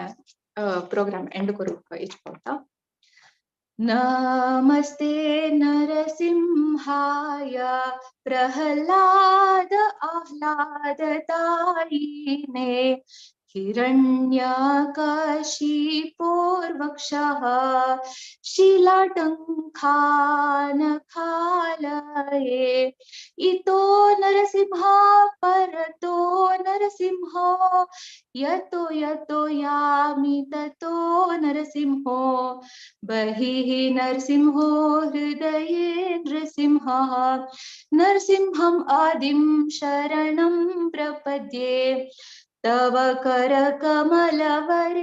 प्रोग्राम एंड करूंक इच्छिता. नमस्ते नरसिंहाय प्रहलाद आह्लादतायिने हिरण्यकशिपोर्वक्षः शिलाटङ्कानखालये इतो नरसिंहा परतो नरसिंहो यतो यतो यामि ततो नरसिंहो बहिः नरसिंहो हृदये नृसिंहः नरसिंहम् आदिं शरणं प्रपद्ये तव करकमलवरे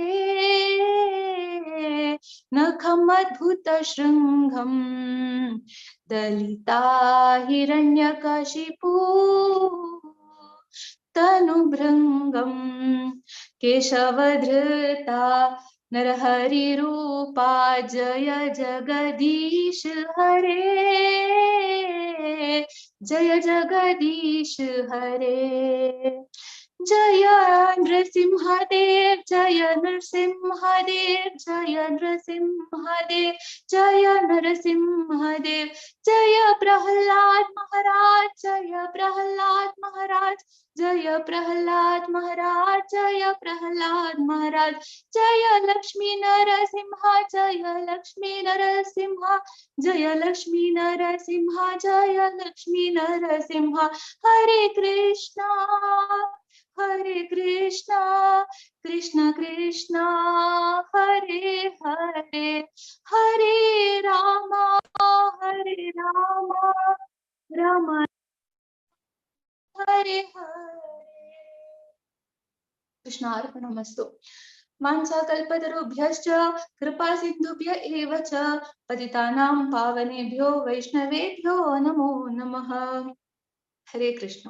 नखमद्भुतशृङ्गम् दलिता हिरण्यकशिपू तनुभृङ्गम् केशवधृता नरहरिरूपा जय जगदीश हरे जय जगदीश हरे जय नृसिंहदेव जय नृसिंहदेव जय नृसिंहदेव जय नरसिंहदेव जय प्रहलाद महाराज जय प्रहलाद महाराज जय प्रहलाद महाराज जय प्रहलाद महाराज जय लक्ष्मी नरसिंह जय लक्ष्मी नरसिंह जय लक्ष्मी नरसिंह जय लक्ष्मी नरसिंह हरे कृष्णा कृष्ण कृष्ण हरे हरे हरे राम राम हरे हरे कृष्णार्पणमस्तु मांसाकल्पतरुभ्यश्च कृपा सिन्धुभ्य एव च पतितानां पावनेभ्यो वैष्णवेभ्यो नमो नमः हरे कृष्ण।